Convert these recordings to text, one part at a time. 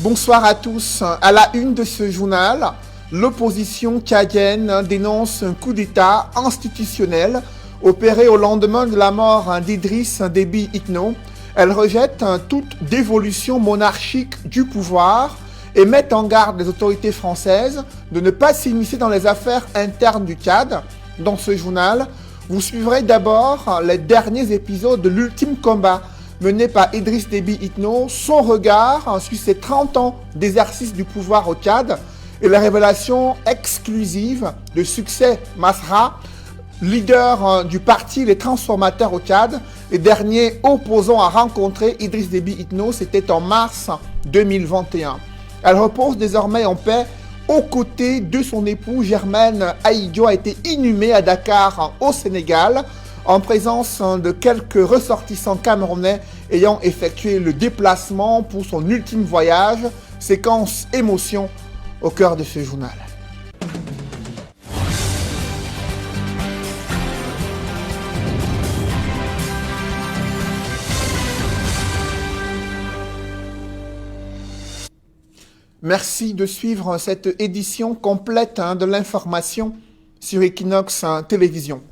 Bonsoir à tous. À la une de ce journal, l'opposition tchadienne dénonce un coup d'État institutionnel opéré au lendemain de la mort d'Idriss Déby Itno. Elle rejette toute dévolution monarchique du pouvoir et met en garde les autorités françaises de ne pas s'immiscer dans les affaires internes du Tchad. Dans ce journal, vous suivrez d'abord les derniers épisodes de l'ultime combat mené par Idriss Déby Itno, son regard sur ses 30 ans d'exercice du pouvoir au Tchad et la révélation exclusive de Succès Masra, leader du parti Les Transformateurs au Tchad et dernier opposant à rencontrer Idriss Déby Itno, c'était en mars 2021. Elle repose désormais en paix aux côtés de son époux. Germaine Aïdjo a été inhumée à Dakar au Sénégal en présence de quelques ressortissants camerounais ayant effectué le déplacement pour son ultime voyage. Séquence émotion au cœur de ce journal. Merci de suivre cette édition complète de l'information sur Equinox Télévision.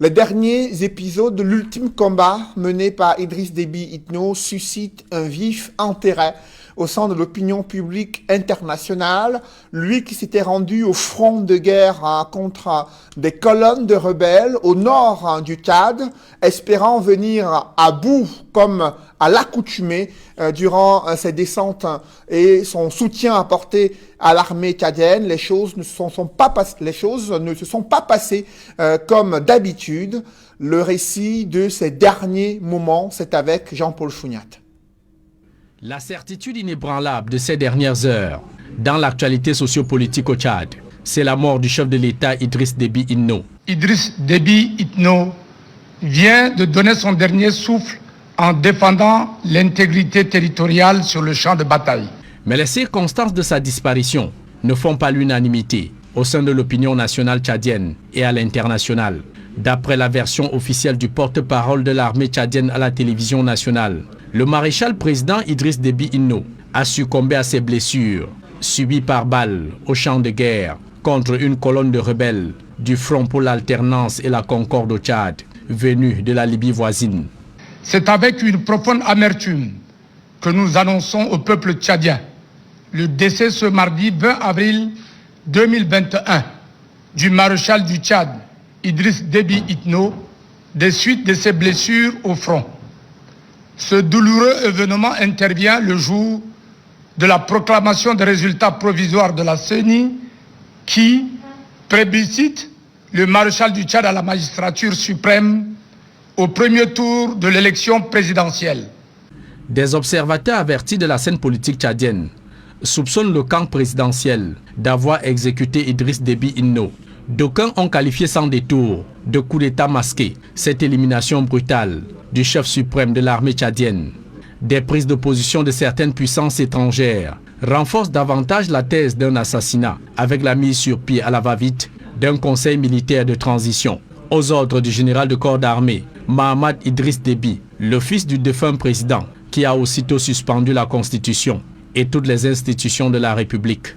Les derniers épisodes de l'ultime combat mené par Idriss Déby Itno suscitent un vif intérêt au sein de l'opinion publique internationale. Lui qui s'était rendu au front de guerre contre des colonnes de rebelles au nord du Tchad, espérant venir à bout comme à l'accoutumée durant ses descentes et son soutien apporté à l'armée tchadienne, les choses ne se sont pas passées comme d'habitude. Le récit de ces derniers moments, c'est avec Jean-Paul Chouniat. La certitude inébranlable de ces dernières heures dans l'actualité sociopolitique au Tchad, c'est la mort du chef de l'État Idriss Déby Itno. Idriss Déby Itno vient de donner son dernier souffle en défendant l'intégrité territoriale sur le champ de bataille. Mais les circonstances de sa disparition ne font pas l'unanimité au sein de l'opinion nationale tchadienne et à l'international. D'après la version officielle du porte-parole de l'armée tchadienne à la télévision nationale, le maréchal président Idriss Déby Itno a succombé à ses blessures subies par balle au champ de guerre contre une colonne de rebelles du Front pour l'alternance et la concorde au Tchad, venue de la Libye voisine. C'est avec une profonde amertume que nous annonçons au peuple tchadien le décès ce mardi 20 avril 2021 du maréchal du Tchad, Idriss Déby Itno, des suites de ses blessures au front. Ce douloureux événement intervient le jour de la proclamation des résultats provisoires de la CENI qui plébiscite le maréchal du Tchad à la magistrature suprême au premier tour de l'élection présidentielle. Des observateurs avertis de la scène politique tchadienne soupçonnent le camp présidentiel d'avoir exécuté Idriss Déby Itno. D'aucuns ont qualifié sans détour de coup d'État masqué cette élimination brutale du chef suprême de l'armée tchadienne. Des prises de position de certaines puissances étrangères renforcent davantage la thèse d'un assassinat avec la mise sur pied à la va-vite d'un conseil militaire de transition aux ordres du général de corps d'armée Mahamad Idriss Déby, le fils du défunt président qui a aussitôt suspendu la Constitution et toutes les institutions de la République.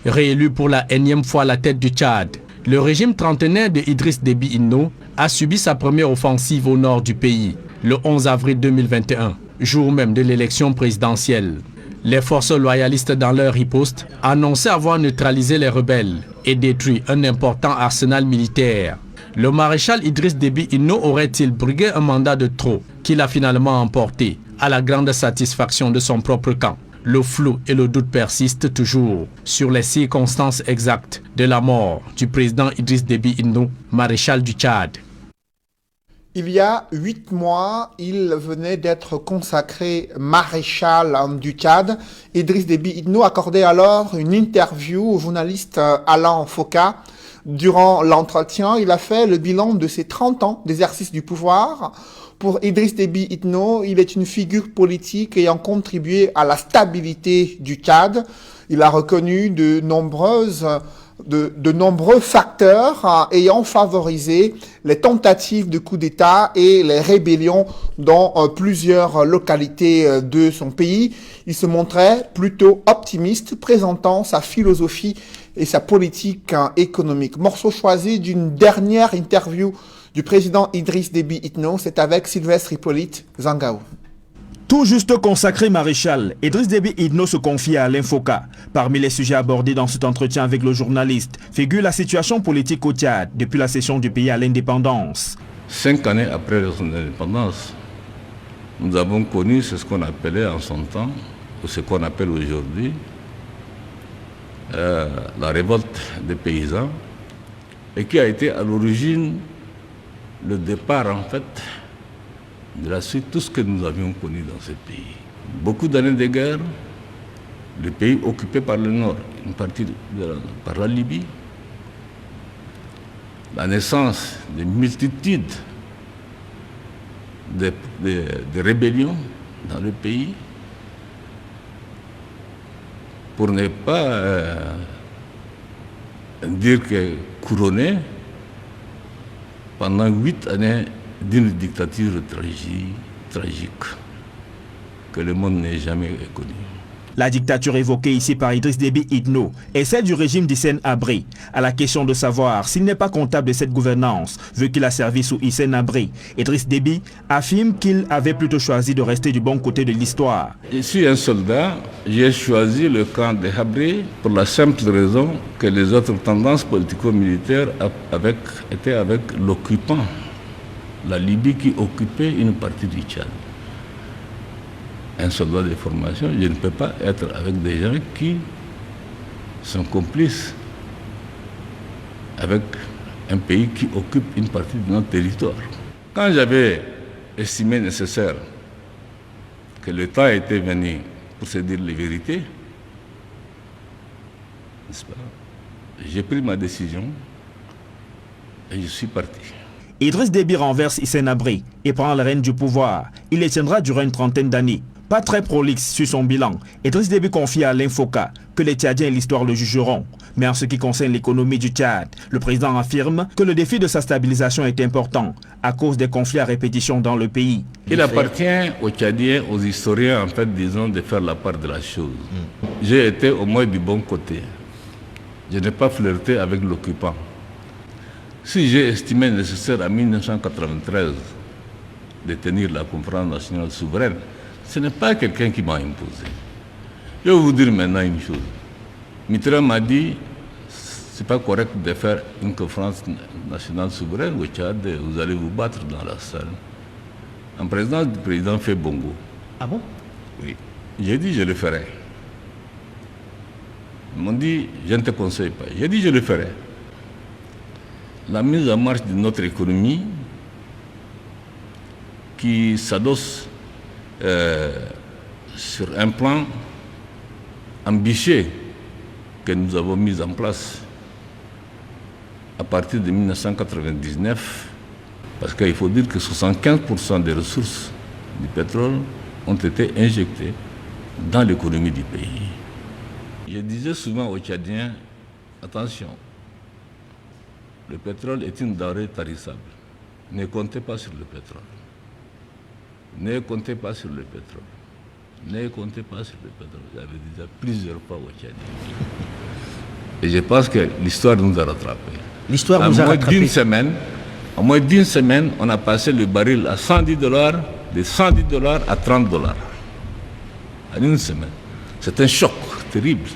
Réélu pour la énième fois à la tête du Tchad, le régime trentenaire de Idriss Déby Itno a subi sa première offensive au nord du pays, le 11 avril 2021, jour même de l'élection présidentielle. Les forces loyalistes dans leur riposte annonçaient avoir neutralisé les rebelles et détruit un important arsenal militaire. Le maréchal Idriss Déby Itno aurait-il brigué un mandat de trop qu'il a finalement emporté à la grande satisfaction de son propre camp? Le flou et le doute persistent toujours sur les circonstances exactes de la mort du président Idriss Déby Itno, maréchal du Tchad. Il y a 8 mois, il venait d'être consacré maréchal du Tchad. Idriss Déby Itno accordait alors une interview au journaliste Alain Foka. Durant l'entretien, il a fait le bilan de ses 30 ans d'exercice du pouvoir. Pour Idriss Déby Itno, il est une figure politique ayant contribué à la stabilité du Tchad. Il a reconnu de nombreuses de nombreux facteurs ayant favorisé les tentatives de coup d'État et les rébellions dans plusieurs localités de son pays. Il se montrait plutôt optimiste, présentant sa philosophie et sa politique économique. Morceau choisi d'une dernière interview du président Idriss Déby Itno, c'est avec Sylvestre Hippolyte Zangaou. Tout juste consacré maréchal, Idriss Déby Itno se confie à Alain Foka. Parmi les sujets abordés dans cet entretien avec le journaliste figure la situation politique au Tchad depuis la cession du pays à l'indépendance. 5 années après son indépendance, nous avons connu ce qu'on appelait en son temps, ou ce qu'on appelle aujourd'hui, la révolte des paysans, et qui a été à l'origine le départ en fait de la suite, tout ce que nous avions connu dans ce pays. Beaucoup d'années de guerre, le pays occupé par le Nord, une partie par la Libye, la naissance de multitudes de rébellions dans le pays, pour ne pas dire que couronné pendant 8 années d'une dictature tragique que le monde n'ait jamais connue. La dictature évoquée ici par Idriss Déby Itno est celle du régime d'Hissène Habré. À la question de savoir s'il n'est pas comptable de cette gouvernance, vu qu'il a servi sous Hissène Habré, Idriss Déby affirme qu'il avait plutôt choisi de rester du bon côté de l'histoire. Je suis un soldat, j'ai choisi le camp de Habré pour la simple raison que les autres tendances politico-militaires étaient avec l'occupant, la Libye qui occupait une partie du Tchad. Un soldat de formation, je ne peux pas être avec des gens qui sont complices avec un pays qui occupe une partie de notre territoire. Quand j'avais estimé nécessaire que le temps était venu pour se dire les vérités, n'est-ce pas, j'ai pris ma décision et je suis parti. Idriss Déby renverse Hissène Habré et prend la rêne du pouvoir. Il les tiendra durant une trentaine d'années. Pas très prolixe sur son bilan, Idriss Déby confie à Alain Foka que les Tchadiens et l'histoire le jugeront. Mais en ce qui concerne l'économie du Tchad, le président affirme que le défi de sa stabilisation est important à cause des conflits à répétition dans le pays. Il appartient aux Tchadiens, aux historiens, en fait, disons, de faire la part de la chose. J'ai été au moins du bon côté. Je n'ai pas flirté avec l'occupant. Si j'ai estimé nécessaire en 1993 de tenir la conférence nationale souveraine, ce n'est pas quelqu'un qui m'a imposé. Je vais vous dire maintenant une chose. Mitterrand m'a dit, c'est pas correct de faire une conférence nationale souveraine au Tchad, vous allez vous battre dans la salle. En présence du président fait bongo. Ah bon? Oui. J'ai dit, je le ferai. Ils m'ont dit, je ne te conseille pas. J'ai dit, je le ferai. La mise en marche de notre économie qui s'adosse sur un plan ambitieux que nous avons mis en place à partir de 1999, parce qu'il faut dire que 75% des ressources du pétrole ont été injectées dans l'économie du pays. Je disais souvent aux Tchadiens, attention, le pétrole est une denrée tarissable. Ne comptez pas sur le pétrole. Ne comptez pas sur le pétrole. Ne comptez pas sur le pétrole. J'avais dit ça plusieurs fois au Tchad. Et je pense que l'histoire nous a rattrapés. L'histoire nous a rattrapés. En moins d'une semaine, on a passé le baril à $110, de $110 à $30. En une semaine. C'est un choc terrible.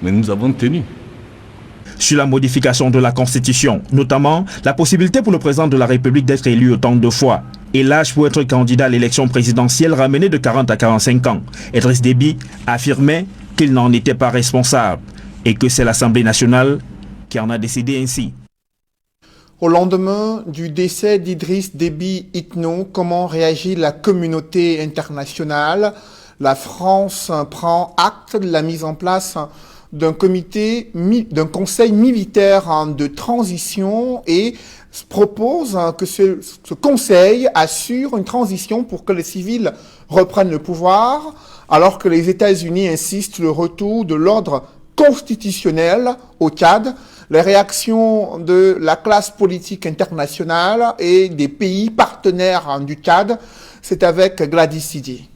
Mais nous avons tenu. Sur la modification de la Constitution, notamment la possibilité pour le président de la République d'être élu autant de fois et l'âge pour être candidat à l'élection présidentielle ramené de 40 à 45 ans. Idriss Déby affirmait qu'il n'en était pas responsable et que c'est l'Assemblée nationale qui en a décidé ainsi. Au lendemain du décès d'Idriss Déby Itno, comment réagit la communauté internationale? La France prend acte de la mise en place d'un conseil militaire de transition et propose que ce conseil assure une transition pour que les civils reprennent le pouvoir, alors que les États-Unis insistent le retour de l'ordre constitutionnelle au Tchad. Les réactions de la classe politique internationale et des pays partenaires du Tchad, c'est avec Gladys Sidi.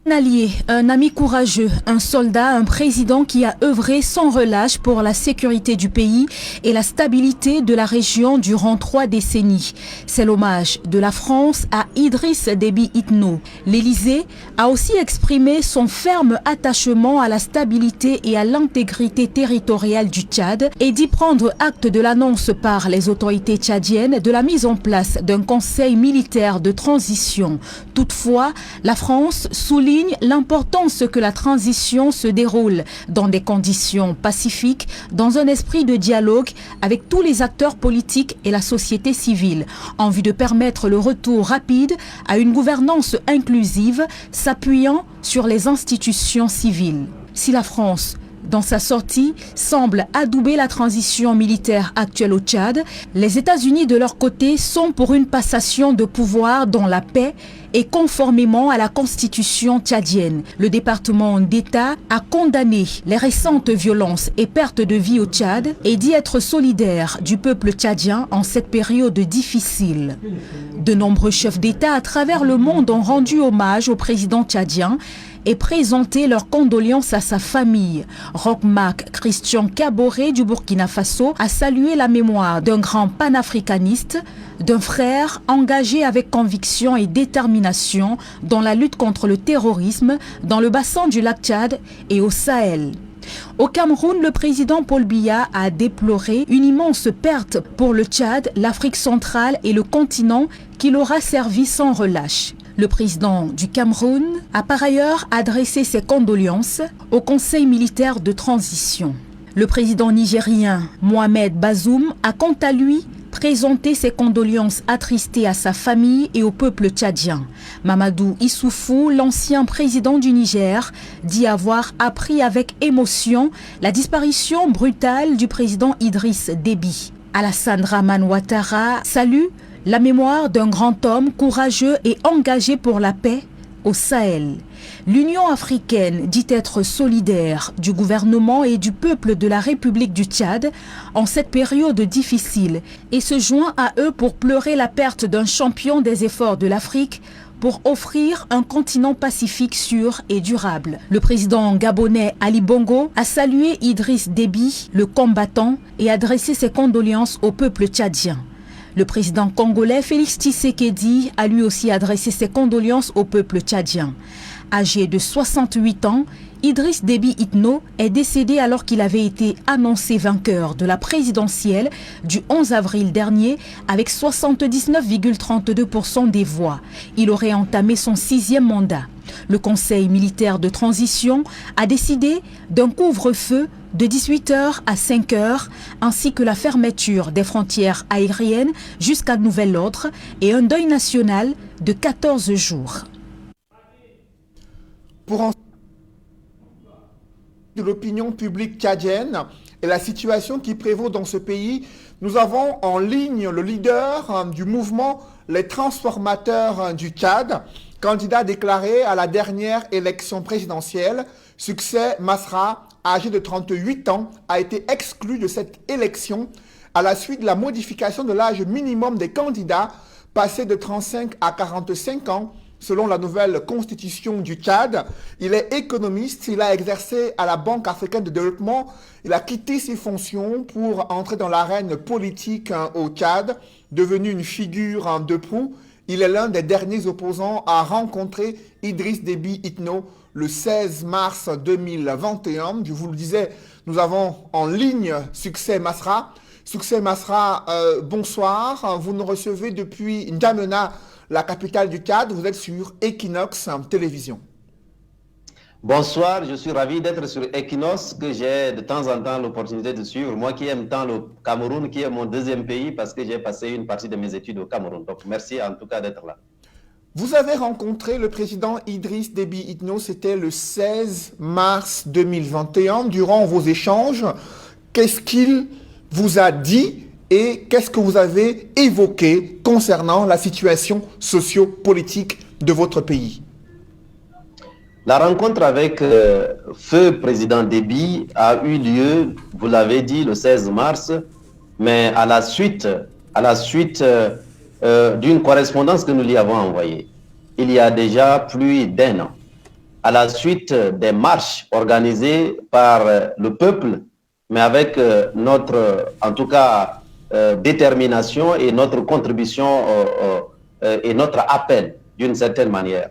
Un allié, un ami courageux, un soldat, un président qui a œuvré sans relâche pour la sécurité du pays et la stabilité de la région durant 3 décennies. C'est l'hommage de la France à Idriss Déby Itno. L'Élysée a aussi exprimé son ferme attachement à la stabilité et à l'intégrité territoriale du Tchad et dit prendre acte de l'annonce par les autorités tchadiennes de la mise en place d'un conseil militaire de transition. Toutefois, la France souligne l'importance que la transition se déroule dans des conditions pacifiques, dans un esprit de dialogue avec tous les acteurs politiques et la société civile, en vue de permettre le retour rapide à une gouvernance inclusive s'appuyant sur les institutions civiles. Si la France, dans sa sortie, semble adouber la transition militaire actuelle au Tchad, les États-Unis de leur côté sont pour une passation de pouvoir dans la paix et conformément à la constitution tchadienne. Le département d'État a condamné les récentes violences et pertes de vie au Tchad et dit être solidaire du peuple tchadien en cette période difficile. De nombreux chefs d'État à travers le monde ont rendu hommage au président tchadien et présenté leurs condoléances à sa famille. Roch-Marc Christian Kaboré du Burkina Faso a salué la mémoire d'un grand panafricaniste, d'un frère engagé avec conviction et détermination dans la lutte contre le terrorisme dans le bassin du lac Tchad et au Sahel. Au Cameroun, le président Paul Biya a déploré une immense perte pour le Tchad, l'Afrique centrale et le continent qu'il aura servi sans relâche. Le président du Cameroun a par ailleurs adressé ses condoléances au Conseil militaire de transition. Le président nigérien Mohamed Bazoum a quant à lui présenté ses condoléances attristées à sa famille et au peuple tchadien. Mamadou Issoufou, l'ancien président du Niger, dit avoir appris avec émotion la disparition brutale du président Idriss Déby. Alassane Dramane Ouattara salue la mémoire d'un grand homme courageux et engagé pour la paix au Sahel. L'Union africaine dit être solidaire du gouvernement et du peuple de la République du Tchad en cette période difficile et se joint à eux pour pleurer la perte d'un champion des efforts de l'Afrique pour offrir un continent pacifique sûr et durable. Le président gabonais Ali Bongo a salué Idriss Déby, le combattant, et adressé ses condoléances au peuple tchadien. Le président congolais Félix Tshisekedi a lui aussi adressé ses condoléances au peuple tchadien. Âgé de 68 ans, Idriss Déby Itno est décédé alors qu'il avait été annoncé vainqueur de la présidentielle du 11 avril dernier avec 79,32% des voix. Il aurait entamé son 6e mandat. Le Conseil militaire de transition a décidé d'un couvre-feu de 18h à 5h, ainsi que la fermeture des frontières aériennes jusqu'à nouvel ordre et un deuil national de 14 jours. Pour de l'opinion publique tchadienne et la situation qui prévaut dans ce pays, nous avons en ligne le leader du mouvement Les Transformateurs du Tchad, candidat déclaré à la dernière élection présidentielle. Succès Masra, âgé de 38 ans, a été exclu de cette élection à la suite de la modification de l'âge minimum des candidats, passé de 35 à 45 ans, selon la nouvelle constitution du Tchad. Il est économiste, il a exercé à la Banque africaine de développement, il a quitté ses fonctions pour entrer dans l'arène politique au Tchad, devenu une figure de proue. Il est l'un des derniers opposants à rencontrer Idriss Déby Itno le 16 mars 2021. Je vous le disais, nous avons en ligne Succès Masra. Succès Masra, bonsoir. Vous nous recevez depuis N'Djamena, la capitale du Tchad. Vous êtes sur Equinox Télévision. Bonsoir, je suis ravi d'être sur Equinox, que j'ai de temps en temps l'opportunité de suivre. Moi qui aime tant le Cameroun, qui est mon deuxième pays, parce que j'ai passé une partie de mes études au Cameroun. Donc merci en tout cas d'être là. Vous avez rencontré le président Idriss Déby Itno, c'était le 16 mars 2021. Durant vos échanges, qu'est-ce qu'il vous a dit et qu'est-ce que vous avez évoqué concernant la situation socio-politique de votre pays? La rencontre avec feu président Déby a eu lieu, vous l'avez dit, le 16 mars, mais à la suite d'une correspondance que nous lui avons envoyée, il y a déjà plus d'1 an, à la suite des marches organisées par le peuple, mais avec notre, en tout cas, détermination et notre contribution et notre appel, d'une certaine manière,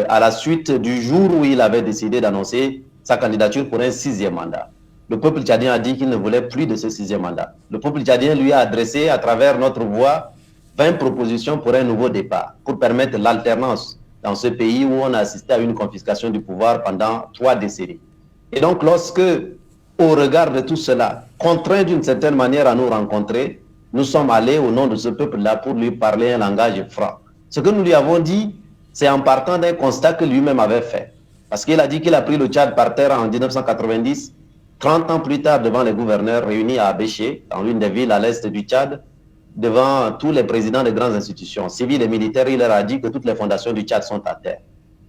à la suite du jour où il avait décidé d'annoncer sa candidature pour un 6e mandat. Le peuple tchadien a dit qu'il ne voulait plus de ce 6e mandat. Le peuple tchadien lui a adressé, à travers notre voix, 20 propositions pour un nouveau départ, pour permettre l'alternance dans ce pays où on a assisté à une confiscation du pouvoir pendant 3 décennies. Et donc, lorsque, au regard de tout cela, contraint d'une certaine manière à nous rencontrer, nous sommes allés au nom de ce peuple-là pour lui parler un langage franc. Ce que nous lui avons dit, c'est en partant d'un constat que lui-même avait fait. Parce qu'il a dit qu'il a pris le Tchad par terre en 1990, 30 ans plus tard, devant les gouverneurs réunis à Abéché, dans l'une des villes à l'est du Tchad, devant tous les présidents des grandes institutions civiles et militaires, il leur a dit que toutes les fondations du Tchad sont à terre.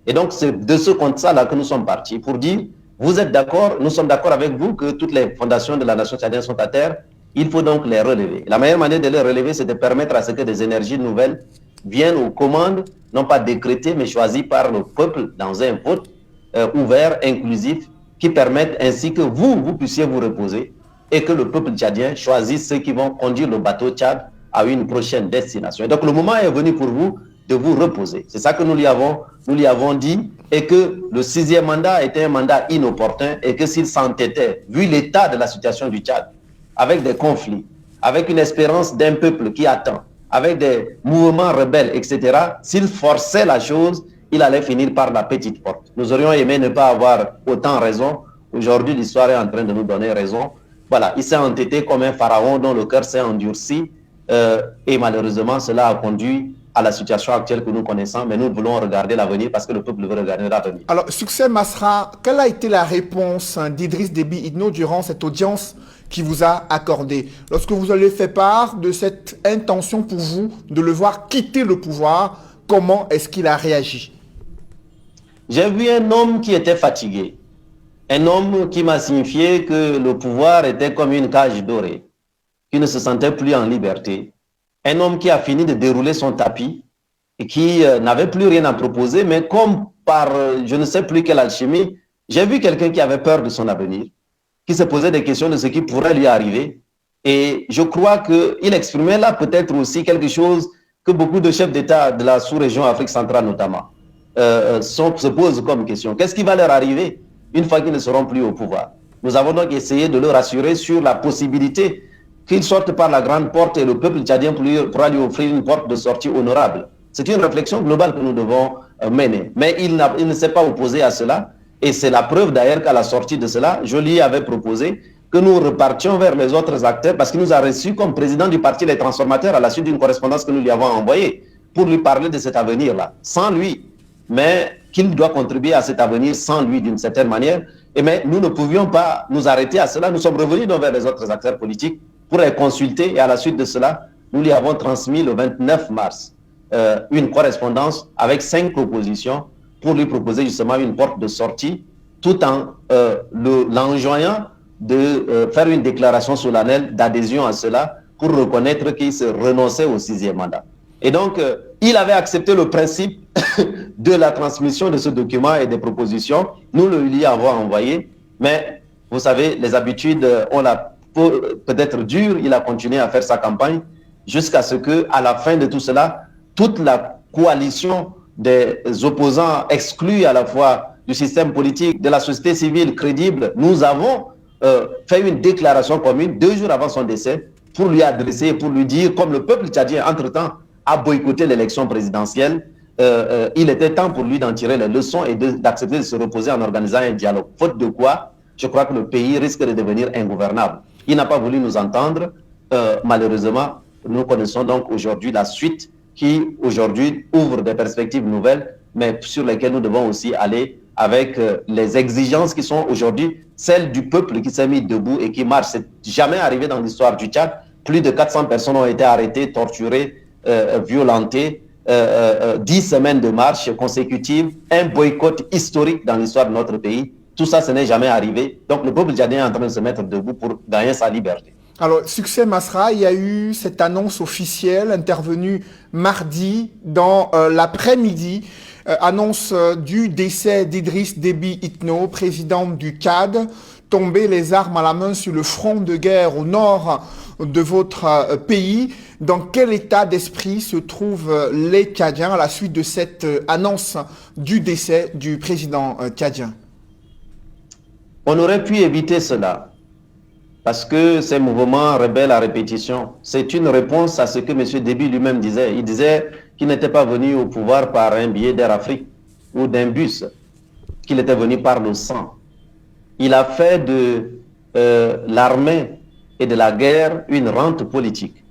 Et donc, c'est de ce constat-là que nous sommes partis pour dire, vous êtes d'accord, nous sommes d'accord avec vous que toutes les fondations de la nation tchadienne sont à terre, il faut donc les relever. La meilleure manière de les relever, c'est de permettre à ce que des énergies nouvelles viennent aux commandes, non pas décrétées, mais choisies par le peuple dans un vote ouvert, inclusif, qui permettent ainsi que vous puissiez vous reposer et que le peuple tchadien choisisse ceux qui vont conduire le bateau Tchad à une prochaine destination. Et donc le moment est venu pour vous de vous reposer. C'est ça que nous lui avons dit, et que le 6e mandat était un mandat inopportun et que s'il s'entêtait, vu l'état de la situation du Tchad, avec des conflits, avec une espérance d'un peuple qui attend, avec des mouvements rebelles, etc., s'il forçait la chose, il allait finir par la petite porte. Nous aurions aimé ne pas avoir autant raison. Aujourd'hui, l'histoire est en train de nous donner raison. Voilà, il s'est entêté comme un pharaon dont le cœur s'est endurci et malheureusement, cela a conduit à la situation actuelle que nous connaissons, mais nous voulons regarder l'avenir parce que le peuple veut regarder l'avenir. Alors, Succès Masra, quelle a été la réponse d'Idriss Déby Itno durant cette audience qui vous a accordée? Lorsque vous avez fait part de cette intention pour vous de le voir quitter le pouvoir, comment est-ce qu'il a réagi? J'ai vu un homme qui était fatigué, un homme qui m'a signifié que le pouvoir était comme une cage dorée, qui ne se sentait plus en liberté, un homme qui a fini de dérouler son tapis et qui n'avait plus rien à proposer, mais comme par je ne sais plus quelle alchimie, j'ai vu quelqu'un qui avait peur de son avenir, qui se posait des questions de ce qui pourrait lui arriver, et je crois qu'il exprimait là peut-être aussi quelque chose que beaucoup de chefs d'État de la sous-région Afrique centrale notamment se posent comme question. Qu'est-ce qui va leur arriver une fois qu'ils ne seront plus au pouvoir? Nous avons donc essayé de le rassurer sur la possibilité qu'il sorte par la grande porte et le peuple tchadien pourra lui offrir une porte de sortie honorable. C'est une réflexion globale que nous devons mener. Mais il ne s'est pas opposé à cela, et c'est la preuve d'ailleurs qu'à la sortie de cela, je lui avais proposé que nous repartions vers les autres acteurs, parce qu'il nous a reçus comme président du parti Les Transformateurs à la suite d'une correspondance que nous lui avons envoyée pour lui parler de cet avenir-là. Sans lui, mais qu'il doit contribuer à cet avenir sans lui d'une certaine manière. Mais nous ne pouvions pas nous arrêter à cela. Nous sommes revenus donc vers les autres acteurs politiques pour les consulter, et à la suite de cela, nous lui avons transmis le 29 mars une correspondance avec 5 propositions pour lui proposer justement une porte de sortie, tout en l'enjoignant de faire une déclaration solennelle d'adhésion à cela pour reconnaître qu'il se renonçait au 6e mandat. Et donc, il avait accepté le principe de la transmission de ce document et des propositions. Nous le lui avons envoyé, mais vous savez, les habitudes, on l'a peut-être dur, il a continué à faire sa campagne jusqu'à ce que, à la fin de tout cela, toute la coalition des opposants exclus à la fois du système politique, de la société civile crédible, nous avons fait une déclaration commune 2 jours avant son décès pour lui adresser, pour lui dire, comme le peuple tchadien, entre-temps, a boycotté l'élection présidentielle, il était temps pour lui d'en tirer les leçons et d'accepter de se reposer en organisant un dialogue. Faute de quoi, je crois que le pays risque de devenir ingouvernable. Il n'a pas voulu nous entendre. Malheureusement, nous connaissons donc aujourd'hui la suite qui, aujourd'hui, ouvre des perspectives nouvelles, mais sur lesquelles nous devons aussi aller avec les exigences qui sont aujourd'hui celles du peuple qui s'est mis debout et qui marche. C'est jamais arrivé dans l'histoire du Tchad. Plus de 400 personnes ont été arrêtées, torturées, violentées, 10 semaines de marche consécutives, un boycott historique dans l'histoire de notre pays. Tout ça, ce n'est jamais arrivé. Donc le peuple tchadien est en train de se mettre debout pour gagner sa liberté. Alors, Succès Masra, il y a eu cette annonce officielle intervenue mardi dans l'après-midi, annonce du décès d'Idriss Déby Itno, président du Tchad, tombé les armes à la main sur le front de guerre au nord de votre pays. Dans quel état d'esprit se trouvent les Tchadiens à la suite de cette annonce du décès du président tchadien? On aurait pu éviter cela. Parce que ces mouvements rebelles à répétition, c'est une réponse à ce que M. Déby lui-même disait. Il disait qu'il n'était pas venu au pouvoir par un billet d'Air Afrique ou d'un bus, qu'il était venu par le sang. Il a fait de l'armée et de la guerre une rente politique.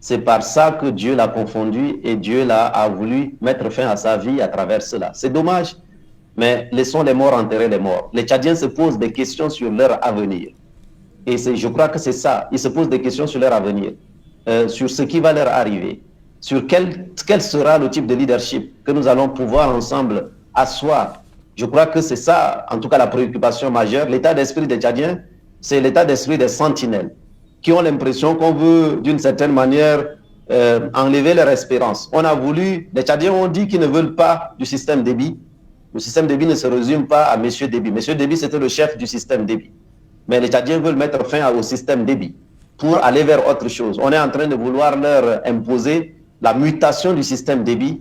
C'est par ça que Dieu l'a confondu et Dieu a voulu mettre fin à sa vie à travers cela. C'est dommage, mais laissons les morts enterrer les morts. Les Tchadiens se posent des questions sur leur avenir. Et je crois que c'est ça. Ils se posent des questions sur leur avenir, sur ce qui va leur arriver, sur quel sera le type de leadership que nous allons pouvoir ensemble asseoir. Je crois que c'est ça, en tout cas, la préoccupation majeure. L'état d'esprit des Tchadiens, c'est l'état d'esprit des sentinelles, qui ont l'impression qu'on veut, d'une certaine manière, enlever leur espérance. On a voulu, les Tchadiens ont dit qu'ils ne veulent pas du système Déby. Le système Déby ne se résume pas à M. Déby. M. Déby, c'était le chef du système Déby. Mais les Tchadiens veulent mettre fin au système Déby pour aller vers autre chose. On est en train de vouloir leur imposer la mutation du système Déby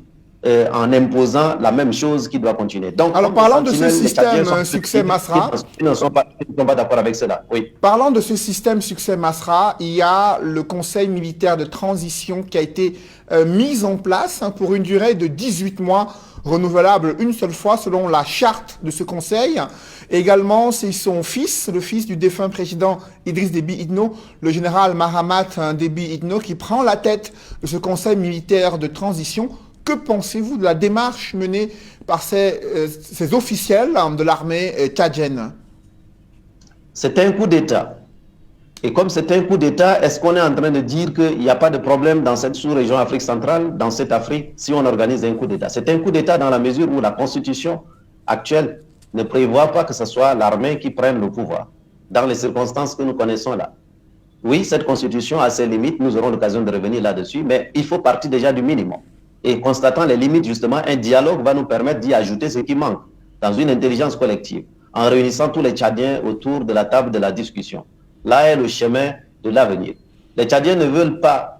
en imposant la même chose qui doit continuer. Donc, alors, parlant de ce système Succès Masra, ils ne sont pas d'accord avec cela. Oui. Parlant de ce système Succès Masra, il y a le Conseil militaire de transition qui a été mis en place pour une durée de 18 mois, renouvelable une seule fois selon la charte de ce conseil. Également, c'est son fils, le fils du défunt président Idriss Déby Itno, le général Mahamat Déby Itno, qui prend la tête de ce conseil militaire de transition. Que pensez-vous de la démarche menée par ces officiels de l'armée tchadienne? C'est un coup d'État. Et comme c'est un coup d'État, est-ce qu'on est en train de dire qu'il n'y a pas de problème dans cette sous-région Afrique centrale, dans cette Afrique, si on organise un coup d'État? C'est un coup d'État dans la mesure où la constitution actuelle ne prévoit pas que ce soit l'armée qui prenne le pouvoir, dans les circonstances que nous connaissons là. Oui, cette constitution a ses limites, nous aurons l'occasion de revenir là-dessus, mais il faut partir déjà du minimum. Et constatant les limites, justement, un dialogue va nous permettre d'y ajouter ce qui manque, dans une intelligence collective, en réunissant tous les Tchadiens autour de la table de la discussion. Là est le chemin de l'avenir. Les Tchadiens ne veulent pas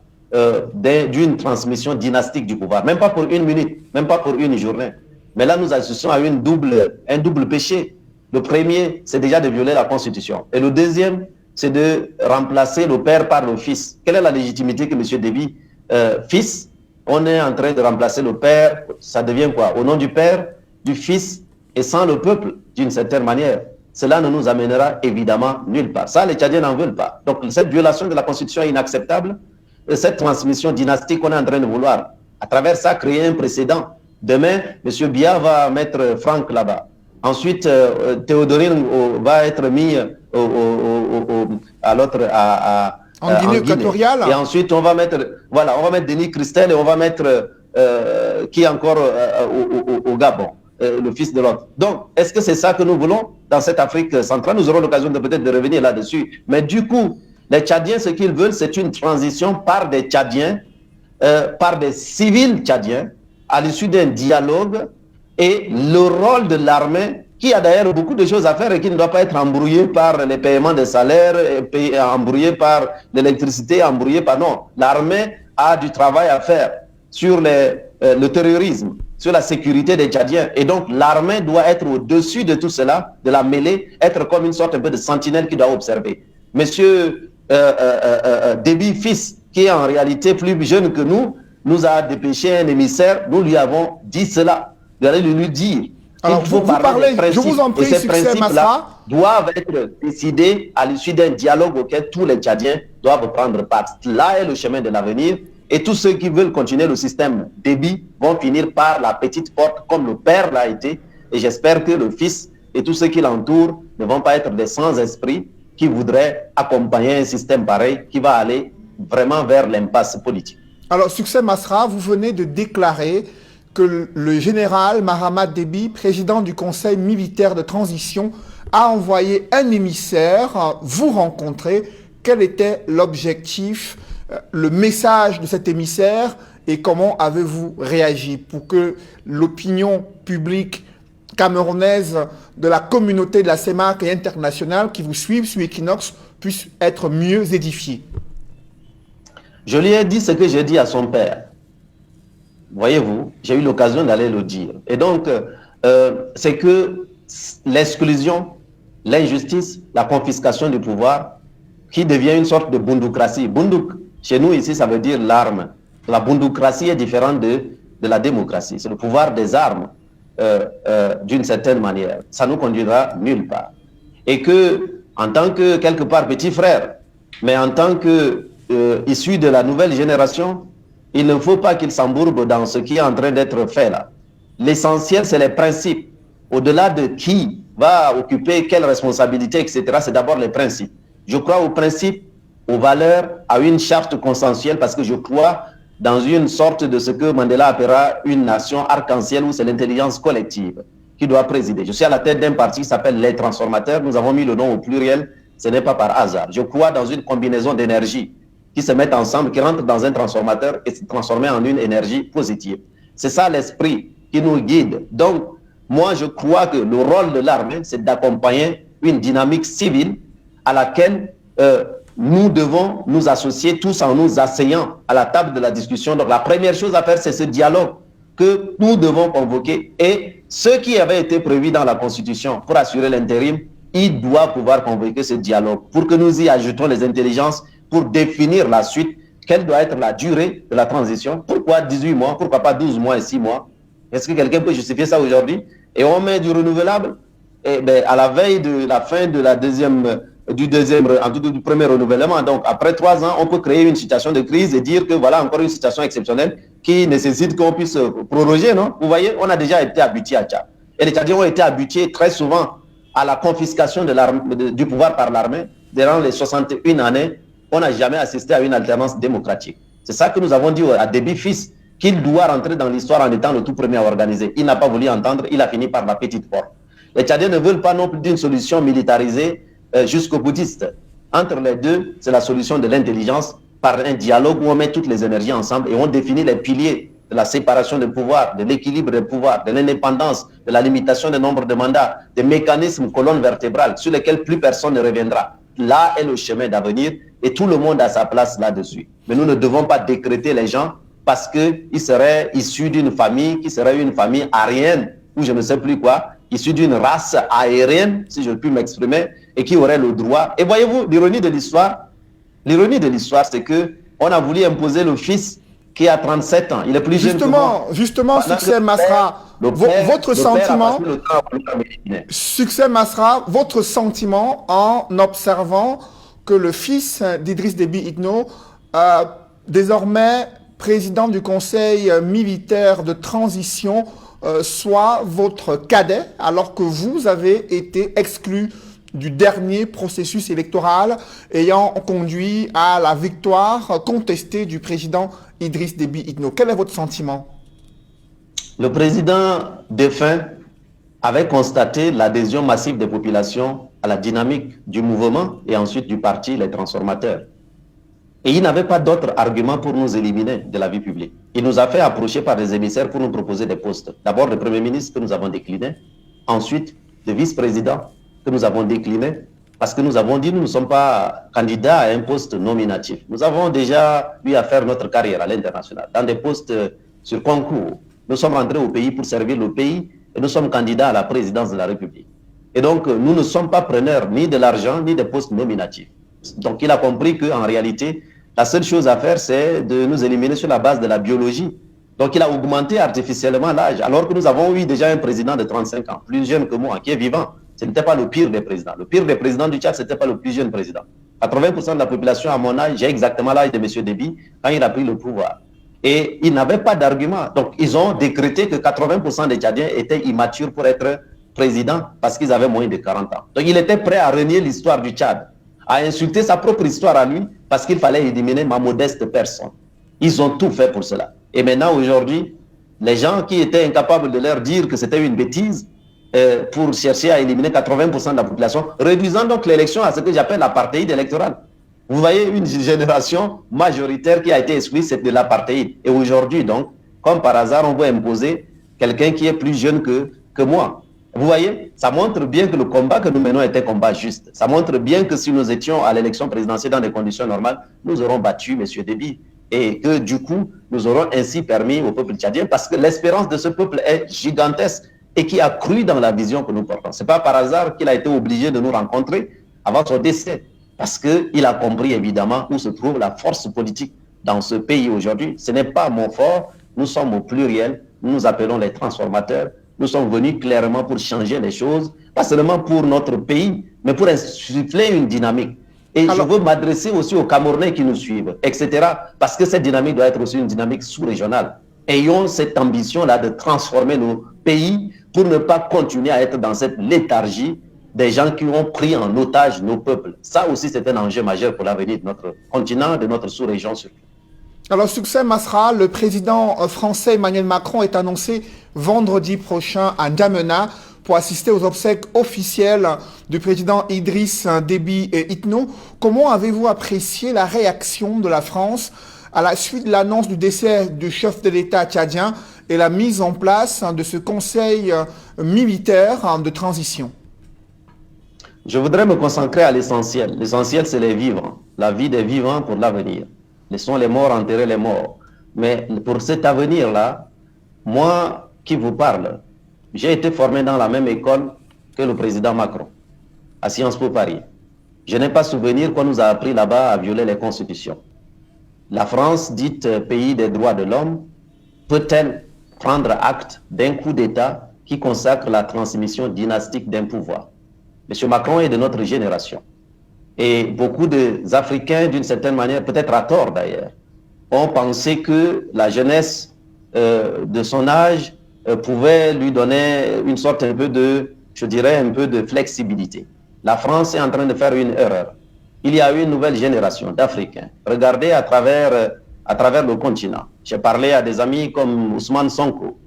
d'une transmission dynastique du pouvoir, même pas pour une minute, même pas pour une journée. Mais là, nous assistons à un double péché. Le premier, c'est déjà de violer la Constitution. Et le deuxième, c'est de remplacer le père par le fils. Quelle est la légitimité que M. Déby, fils, on est en train de remplacer le père, ça devient quoi? Au nom du père, du fils et sans le peuple, d'une certaine manière. Cela ne nous amènera évidemment nulle part. Ça, les Tchadiens n'en veulent pas. Donc, cette violation de la Constitution est inacceptable. Cette transmission dynastique qu'on est en train de vouloir, à travers ça, créer un précédent. Demain, M. Biya va mettre Franck là-bas. Ensuite, Théodorine va être mis en Guinée équatoriale. Et ensuite, on va mettre Denis Christel et on va mettre qui encore au Gabon, le fils de l'autre. Donc, est-ce que c'est ça que nous voulons dans cette Afrique centrale? Nous aurons l'occasion de peut-être de revenir là-dessus. Mais du coup, les Tchadiens, ce qu'ils veulent, c'est une transition par des Tchadiens, par des civils tchadiens, à l'issue d'un dialogue, et le rôle de l'armée, qui a d'ailleurs beaucoup de choses à faire et qui ne doit pas être embrouillé par les paiements des salaires, embrouillé par l'électricité, embrouillé par... Non, l'armée a du travail à faire sur le terrorisme, sur la sécurité des Tchadiens. Et donc, l'armée doit être au-dessus de tout cela, de la mêlée, être comme une sorte un peu de sentinelle qui doit observer. Monsieur Déby, fils, qui est en réalité plus jeune que nous a dépêché un émissaire, nous lui avons dit cela. Nous allons lui dire. Alors, vous parlez, je vous en prie, Succès Masra, doivent être décidés à l'issue d'un dialogue auquel tous les Tchadiens doivent prendre part. Là est le chemin de l'avenir. Et tous ceux qui veulent continuer le système Déby vont finir par la petite porte, comme le père l'a été. Et j'espère que le fils et tous ceux qui l'entourent ne vont pas être des sans-esprits qui voudraient accompagner un système pareil qui va aller vraiment vers l'impasse politique. Alors, Succès Masra, vous venez de déclarer que le général Mahamat Déby, président du Conseil militaire de transition, a envoyé un émissaire vous rencontrer. Quel était l'objectif, le message de cet émissaire et comment avez-vous réagi pour que l'opinion publique camerounaise, de la communauté de la CEMAC et internationale qui vous suivent sur Equinox puisse être mieux édifiée? Je lui ai dit ce que j'ai dit à son père. Voyez-vous, j'ai eu l'occasion d'aller le dire. Et donc, c'est que l'exclusion, l'injustice, la confiscation du pouvoir, qui devient une sorte de bundukrasi. Bunduk, chez nous ici, ça veut dire l'arme. La bundukrasi est différente de la démocratie. C'est le pouvoir des armes, d'une certaine manière. Ça nous conduira nulle part. Et que, en tant que, quelque part, petit frère, mais en tant que issu de la nouvelle génération, il ne faut pas qu'il s'embourbe dans ce qui est en train d'être fait là. L'essentiel, c'est les principes. Au-delà de qui va occuper quelle responsabilité, etc., c'est d'abord les principes. Je crois aux principes, aux valeurs, à une charte consensuelle, parce que je crois dans une sorte de ce que Mandela appellera une nation arc-en-ciel, où c'est l'intelligence collective qui doit présider. Je suis à la tête d'un parti qui s'appelle les transformateurs. Nous avons mis le nom au pluriel. Ce n'est pas par hasard. Je crois dans une combinaison d'énergie qui se mettent ensemble, qui rentrent dans un transformateur et se transformer en une énergie positive. C'est ça l'esprit qui nous guide. Donc, moi, je crois que le rôle de l'armée, c'est d'accompagner une dynamique civile à laquelle nous devons nous associer tous en nous asseyant à la table de la discussion. Donc, la première chose à faire, c'est ce dialogue que nous devons convoquer. Et ce qui avait été prévu dans la Constitution pour assurer l'intérim, il doit pouvoir convoquer ce dialogue pour que nous y ajoutons les intelligences pour définir la suite. Quelle doit être la durée de la transition? Pourquoi 18 mois? Pourquoi pas 12 mois et 6 mois? Est-ce que quelqu'un peut justifier ça aujourd'hui? Et on met du renouvelable. Et ben, à la veille de la fin de la du premier renouvellement, donc après 3 ans, on peut créer une situation de crise et dire que voilà encore une situation exceptionnelle qui nécessite qu'on puisse proroger, non? Vous voyez, on a déjà été habitué à ça. Et les Tchadiens ont été habitués très souvent à la confiscation du pouvoir par l'armée. Durant les 61 années, on n'a jamais assisté à une alternance démocratique. C'est ça que nous avons dit à Déby fils, qu'il doit rentrer dans l'histoire en étant le tout premier à organiser. Il n'a pas voulu entendre, il a fini par la petite porte. Les Tchadiens ne veulent pas non plus d'une solution militarisée jusqu'au boutiste. Entre les deux, c'est la solution de l'intelligence par un dialogue où on met toutes les énergies ensemble et on définit les piliers de la séparation des pouvoirs, de l'équilibre des pouvoirs, de l'indépendance, de la limitation du nombre de mandats, des mécanismes colonnes vertébrales sur lesquels plus personne ne reviendra. Là est le chemin d'avenir et tout le monde a sa place là-dessus. Mais nous ne devons pas décréter les gens parce qu'ils seraient issus d'une famille qui serait une famille aryenne ou je ne sais plus quoi, issus d'une race aérienne, si je puis m'exprimer, et qui aurait le droit. Et voyez-vous, l'ironie de l'histoire, c'est que on a voulu imposer le fils qui a 37 ans. Il est plus jeune que moi. Justement, Succès Masra, votre sentiment, Succès Masra, votre sentiment en observant que le fils d'Idriss Déby Itno, désormais président du Conseil militaire de transition, soit votre cadet, alors que vous avez été exclu du dernier processus électoral ayant conduit à la victoire contestée du président Idriss Déby Itno. Quel est votre sentiment? Le président défunt avait constaté l'adhésion massive des populations à la dynamique du mouvement et ensuite du parti Les Transformateurs. Et il n'avait pas d'autre argument pour nous éliminer de la vie publique. Il nous a fait approcher par des émissaires pour nous proposer des postes. D'abord le Premier ministre que nous avons décliné, ensuite le vice-président que nous avons décliné, parce que nous avons dit que nous ne sommes pas candidats à un poste nominatif. Nous avons déjà eu à faire notre carrière à l'international, dans des postes sur concours. Nous sommes rentrés au pays pour servir le pays et nous sommes candidats à la présidence de la République. Et donc, nous ne sommes pas preneurs ni de l'argent, ni des postes nominatifs. Donc, il a compris qu'en réalité, la seule chose à faire, c'est de nous éliminer sur la base de la biologie. Donc, il a augmenté artificiellement l'âge, alors que nous avons eu déjà un président de 35 ans, plus jeune que moi, qui est vivant. Ce n'était pas le pire des présidents. Le pire des présidents du Tchad, ce n'était pas le plus jeune président. 80% de la population à mon âge, j'ai exactement l'âge de M. Déby, quand il a pris le pouvoir. Et il n'avait pas d'argument. Donc, ils ont décrété que 80% des Tchadiens étaient immatures pour être présidents parce qu'ils avaient moins de 40 ans. Donc, il était prêt à renier l'histoire du Tchad, à insulter sa propre histoire à lui parce qu'il fallait éliminer ma modeste personne. Ils ont tout fait pour cela. Et maintenant, aujourd'hui, les gens qui étaient incapables de leur dire que c'était une bêtise pour chercher à éliminer 80% de la population, réduisant donc l'élection à ce que j'appelle l'apartheid électoral. Vous voyez une génération majoritaire qui a été exclue, c'est de l'apartheid. Et aujourd'hui, donc, comme par hasard, on veut imposer quelqu'un qui est plus jeune que moi. Vous voyez, ça montre bien que le combat que nous menons est un combat juste. Ça montre bien que si nous étions à l'élection présidentielle dans des conditions normales, nous aurons battu M. Déby. Et que du coup, nous aurons ainsi permis au peuple tchadien, parce que l'espérance de ce peuple est gigantesque et qui a cru dans la vision que nous portons. Ce n'est pas par hasard qu'il a été obligé de nous rencontrer avant son décès, parce qu'il a compris évidemment où se trouve la force politique dans ce pays aujourd'hui. Ce n'est pas Montfort, nous sommes au pluriel, nous nous appelons les transformateurs. Nous sommes venus clairement pour changer les choses, pas seulement pour notre pays, mais pour insuffler une dynamique. Et je veux m'adresser aussi aux Camerounais qui nous suivent, etc. Parce que cette dynamique doit être aussi une dynamique sous-régionale. Ayons cette ambition-là de transformer nos pays pour ne pas continuer à être dans cette léthargie des gens qui ont pris en otage nos peuples. Ça aussi, c'est un enjeu majeur pour l'avenir de notre continent, de notre sous-région surtout. Alors, succès Masra, le président français Emmanuel Macron est annoncé vendredi prochain à N'Djamena pour assister aux obsèques officielles du président Idriss Déby Itno. Comment avez-vous apprécié la réaction de la France à la suite de l'annonce du décès du chef de l'État tchadien et la mise en place de ce conseil militaire de transition? Je voudrais me concentrer à l'essentiel. L'essentiel, c'est les vivants, la vie des vivants pour l'avenir. Laissons les morts enterrer les morts. Mais pour cet avenir-là, moi qui vous parle, j'ai été formé dans la même école que le président Macron, à Sciences Po Paris. Je n'ai pas souvenir qu'on nous a appris là-bas à violer les constitutions. La France, dite pays des droits de l'homme, peut-elle prendre acte d'un coup d'État qui consacre la transmission dynastique d'un pouvoir? M. Macron est de notre génération. Et beaucoup d'Africains, d'une certaine manière, peut-être à tort d'ailleurs, ont pensé que la jeunesse de son âge pouvait lui donner une sorte un peu de, je dirais, un peu de flexibilité. La France est en train de faire une erreur. Il y a une nouvelle génération d'Africains. Regardez à travers le continent. J'ai parlé à des amis comme Ousmane Sonko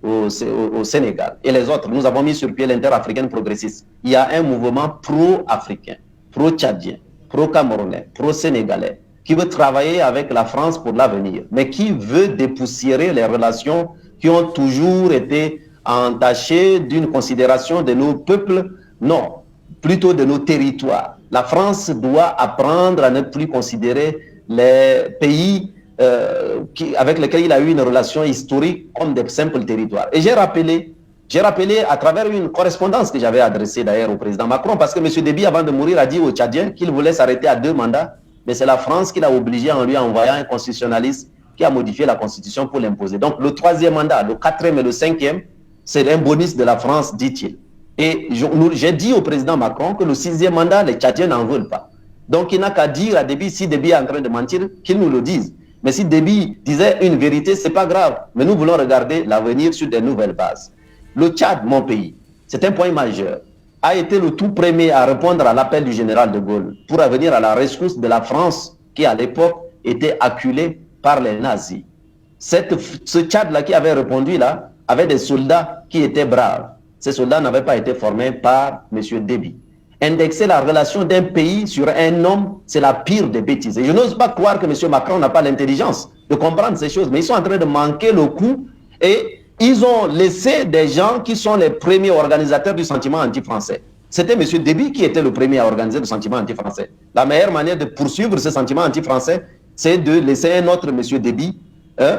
au Sénégal et les autres. Nous avons mis sur pied l'interafricaine progressiste. Il y a un mouvement pro-africain, pro-tchadien, pro-camerounais, pro-sénégalais, qui veut travailler avec la France pour l'avenir, mais qui veut dépoussiérer les relations qui ont toujours été entachées d'une considération de nos peuples, non, plutôt de nos territoires. La France doit apprendre à ne plus considérer les pays avec lesquels il a eu une relation historique comme des simples territoires. Et j'ai rappelé à travers une correspondance que j'avais adressée d'ailleurs au président Macron, parce que M. Déby, avant de mourir, a dit aux Tchadiens qu'il voulait s'arrêter à 2 mandats, mais c'est la France qui l'a obligé en lui envoyant un constitutionnaliste qui a modifié la constitution pour l'imposer. Donc le 3e mandat, le 4e et le 5e, c'est un bonus de la France, dit-il. Et j'ai dit au président Macron que le 6e mandat, les Tchadiens n'en veulent pas. Donc il n'a qu'à dire à Déby, si Déby est en train de mentir, qu'il nous le dise. Mais si Déby disait une vérité, ce n'est pas grave. Mais nous voulons regarder l'avenir sur de nouvelles bases. Le Tchad, mon pays, c'est un point majeur, a été le tout premier à répondre à l'appel du général de Gaulle pour venir à la rescousse de la France qui, à l'époque, était acculée par les nazis. Ce Tchad-là qui avait répondu là, avait des soldats qui étaient braves. Ces soldats n'avaient pas été formés par M. Déby. Indexer la relation d'un pays sur un homme, c'est la pire des bêtises. Et je n'ose pas croire que M. Macron n'a pas l'intelligence de comprendre ces choses, mais ils sont en train de manquer le coup et ils ont laissé des gens qui sont les premiers organisateurs du sentiment anti-français. C'était M. Déby qui était le premier à organiser le sentiment anti-français. La meilleure manière de poursuivre ce sentiment anti-français, c'est de laisser un autre M. Déby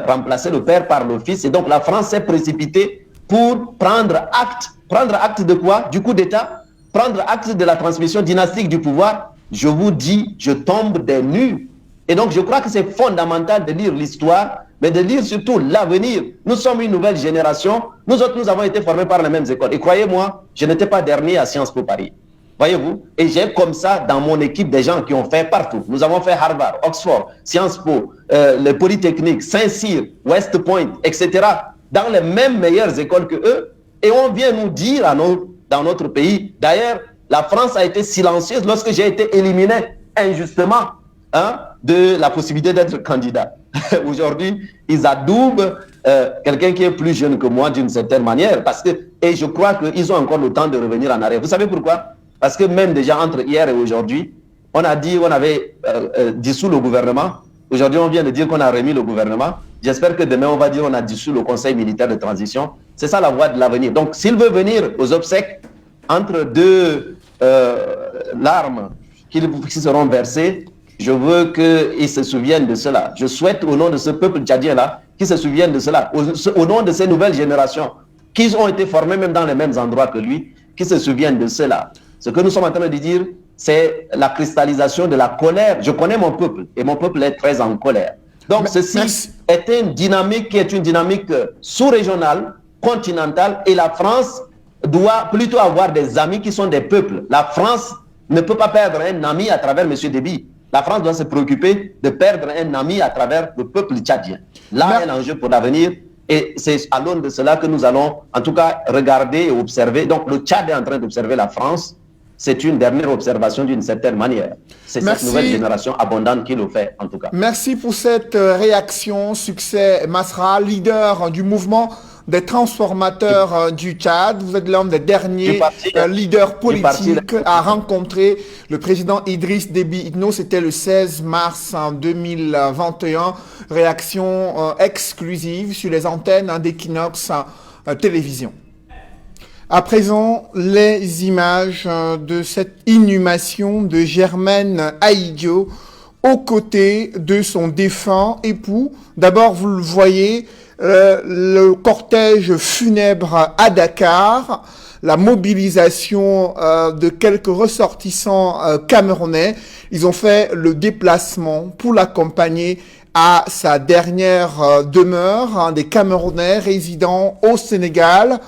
remplacer le père par le fils. Et donc la France s'est précipitée pour prendre acte. Prendre acte de quoi? Du coup d'État? Prendre acte de la transmission dynastique du pouvoir? Je vous dis, je tombe des nues. Et donc je crois que c'est fondamental de lire l'histoire, mais de lire surtout l'avenir. Nous sommes une nouvelle génération. Nous autres, nous avons été formés par les mêmes écoles. Et croyez-moi, je n'étais pas dernier à Sciences Po Paris. Voyez-vous? Et j'ai comme ça dans mon équipe des gens qui ont fait partout. Nous avons fait Harvard, Oxford, Sciences Po, les Polytechniques, Saint-Cyr, West Point, etc. Dans les mêmes meilleures écoles que eux. Et on vient nous dire dans notre pays, d'ailleurs, la France a été silencieuse lorsque j'ai été éliminé injustement de la possibilité d'être candidat. Aujourd'hui, ils adoubent quelqu'un qui est plus jeune que moi d'une certaine manière, et je crois qu'ils ont encore le temps de revenir en arrière. Vous savez pourquoi? Parce que même déjà entre hier et aujourd'hui, on a dit qu'on avait dissous le gouvernement. Aujourd'hui, on vient de dire qu'on a remis le gouvernement. J'espère que demain, on va dire qu'on a dissous le Conseil militaire de transition. C'est ça la voie de l'avenir. Donc, s'il veut venir aux obsèques entre deux larmes qui seront versées, je veux qu'ils se souviennent de cela. Je souhaite au nom de ce peuple tchadien-là qu'ils se souviennent de cela. Au nom de ces nouvelles générations qui ont été formées même dans les mêmes endroits que lui, qu'ils se souviennent de cela. Ce que nous sommes en train de dire, c'est la cristallisation de la colère. Je connais mon peuple et mon peuple est très en colère. Donc ceci est une dynamique qui est une dynamique sous-régionale, continentale, et la France doit plutôt avoir des amis qui sont des peuples. La France ne peut pas perdre un ami à travers M. Déby. La France doit se préoccuper de perdre un ami à travers le peuple tchadien. Là est l'enjeu pour l'avenir. Et c'est à l'aune de cela que nous allons, en tout cas, regarder et observer. Donc, le Tchad est en train d'observer la France. C'est une dernière observation d'une certaine manière. C'est cette nouvelle génération abondante qui le fait, en tout cas. Merci pour cette réaction. Succès Masra, leader du mouvement des transformateurs du Tchad. Vous êtes l'un des derniers leaders politiques à rencontrer le président Idriss Déby Itno. C'était le 16 mars 2021. Réaction exclusive sur les antennes d'Equinox Télévision. À présent, les images de cette inhumation de Germaine Aïdio aux côtés de son défunt époux. D'abord, vous le voyez, le cortège funèbre à Dakar, la mobilisation de quelques ressortissants camerounais. Ils ont fait le déplacement pour l'accompagner à sa dernière demeure, des Camerounais résidant au Sénégal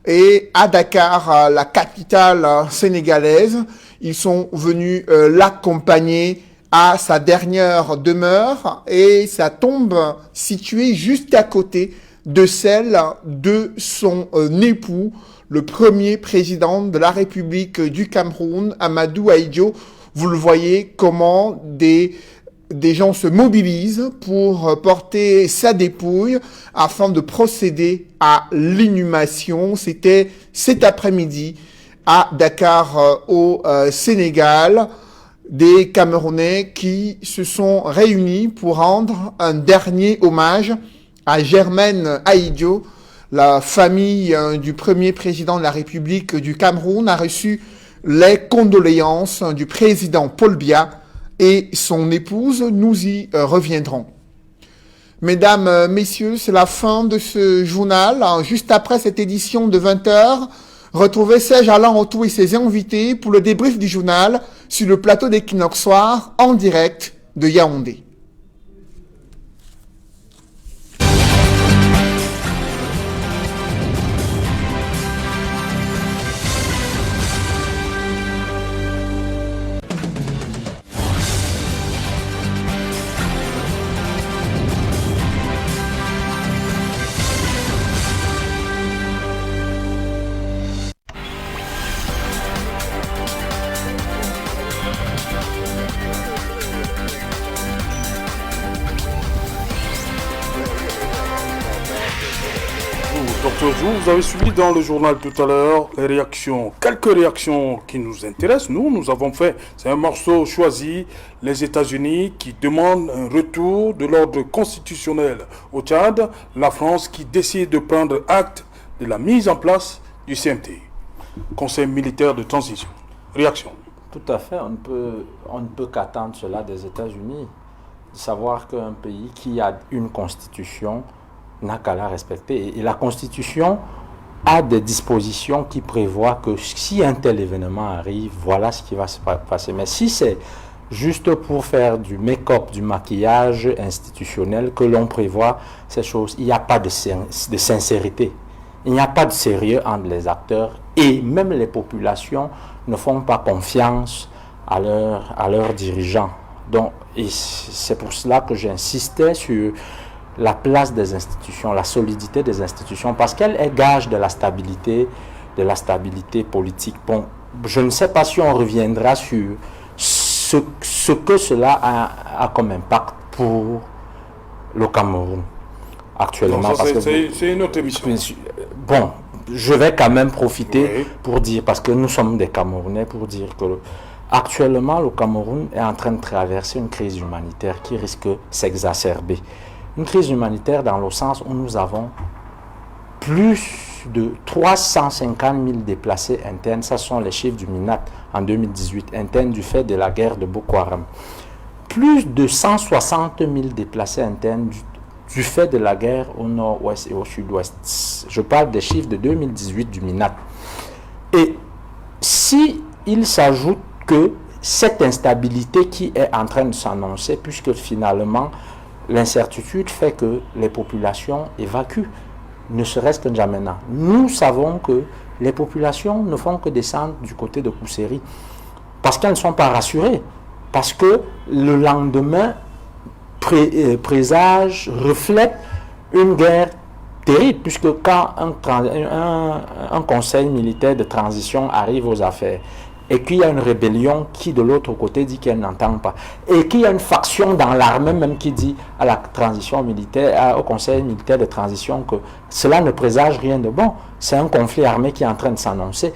et à Dakar, la capitale sénégalaise. Ils sont venus l'accompagner à sa dernière demeure et sa tombe située juste à côté de celle de son époux, le premier président de la République du Cameroun, Amadou Ahidjo. Vous le voyez comment des gens se mobilisent pour porter sa dépouille afin de procéder à l'inhumation. C'était cet après-midi à Dakar au Sénégal. Des Camerounais qui se sont réunis pour rendre un dernier hommage à Germaine Aïdio. La famille du premier président de la République du Cameroun a reçu les condoléances du président Paul Biya et son épouse. Nous y reviendrons. Mesdames, messieurs, c'est la fin de ce journal. Juste après cette édition de 20h, retrouvez Serge Alain Rotou et ses invités pour le débrief du journal sur le plateau d'Equinox Soir en direct de Yaoundé. Vous avez suivi dans le journal tout à l'heure les réactions, quelques réactions qui nous intéressent. Nous avons fait, c'est un morceau choisi, les États-Unis qui demandent un retour de l'ordre constitutionnel au Tchad, la France qui décide de prendre acte de la mise en place du CMT, Conseil militaire de transition. Réaction. Tout à fait, on ne peut qu'attendre cela des États-Unis, de savoir qu'un pays qui a une constitution n'a qu'à la respecter. Et la Constitution a des dispositions qui prévoient que si un tel événement arrive, voilà ce qui va se passer. Mais si c'est juste pour faire du make-up, du maquillage institutionnel que l'on prévoit ces choses, il n'y a pas de sincérité. Il n'y a pas de sérieux entre les acteurs et même les populations ne font pas confiance à leurs dirigeants. Donc, et c'est pour cela que j'insistais sur la place des institutions, la solidité des institutions, parce qu'elle est gage de la stabilité politique. Bon, je ne sais pas si on reviendra sur ce que cela a comme impact pour le Cameroun actuellement. Non, ça, c'est une autre émission. Bon, je vais quand même profiter pour dire, parce que nous sommes des Camerounais, pour dire que actuellement le Cameroun est en train de traverser une crise humanitaire qui risque de s'exacerber. Une crise humanitaire dans le sens où nous avons plus de 350 000 déplacés internes, ça sont les chiffres du MINAT en 2018, internes du fait de la guerre de Boko Haram. Plus de 160 000 déplacés internes du fait de la guerre au nord-ouest et au sud-ouest. Je parle des chiffres de 2018 du MINAT. Et si il s'ajoute que cette instabilité qui est en train de s'annoncer, puisque finalement l'incertitude fait que les populations évacuent, ne serait-ce que N'Djamena. Nous savons que les populations ne font que descendre du côté de Kousséri parce qu'elles ne sont pas rassurées, parce que le lendemain présage, reflète une guerre terrible, puisque quand un conseil militaire de transition arrive aux affaires et qu'il y a une rébellion qui de l'autre côté dit qu'elle n'entend pas, et qu'il y a une faction dans l'armée même qui dit à la transition militaire, au conseil militaire de transition, que cela ne présage rien de bon, c'est un conflit armé qui est en train de s'annoncer.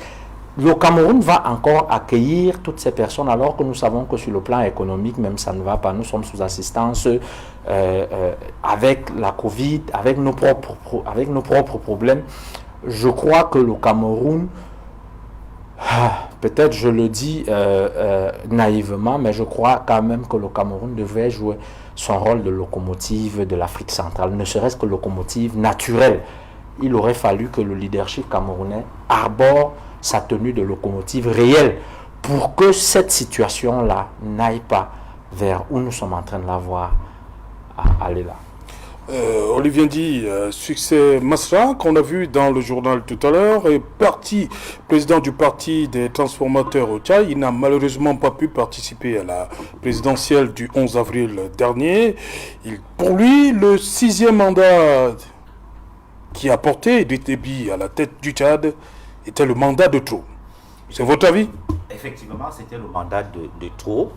Le Cameroun va encore accueillir toutes ces personnes, alors que nous savons que sur le plan économique, même ça ne va pas. Nous sommes sous assistance avec la Covid, avec nos propres problèmes. Je crois que le Cameroun, peut-être je le dis naïvement, mais je crois quand même que le Cameroun devrait jouer son rôle de locomotive de l'Afrique centrale, ne serait-ce que locomotive naturelle. Il aurait fallu que le leadership camerounais arbore sa tenue de locomotive réelle pour que cette situation-là n'aille pas vers où nous sommes en train de la voir aller là. Olivier dit, succès Masra, qu'on a vu dans le journal tout à l'heure, est président du parti des transformateurs au Tchad. Il n'a malheureusement pas pu participer à la présidentielle du 11 avril dernier. Pour lui, le 6e mandat qui a porté Idriss Déby à la tête du Tchad était le mandat de trop. C'est votre avis? Effectivement, c'était le mandat de trop.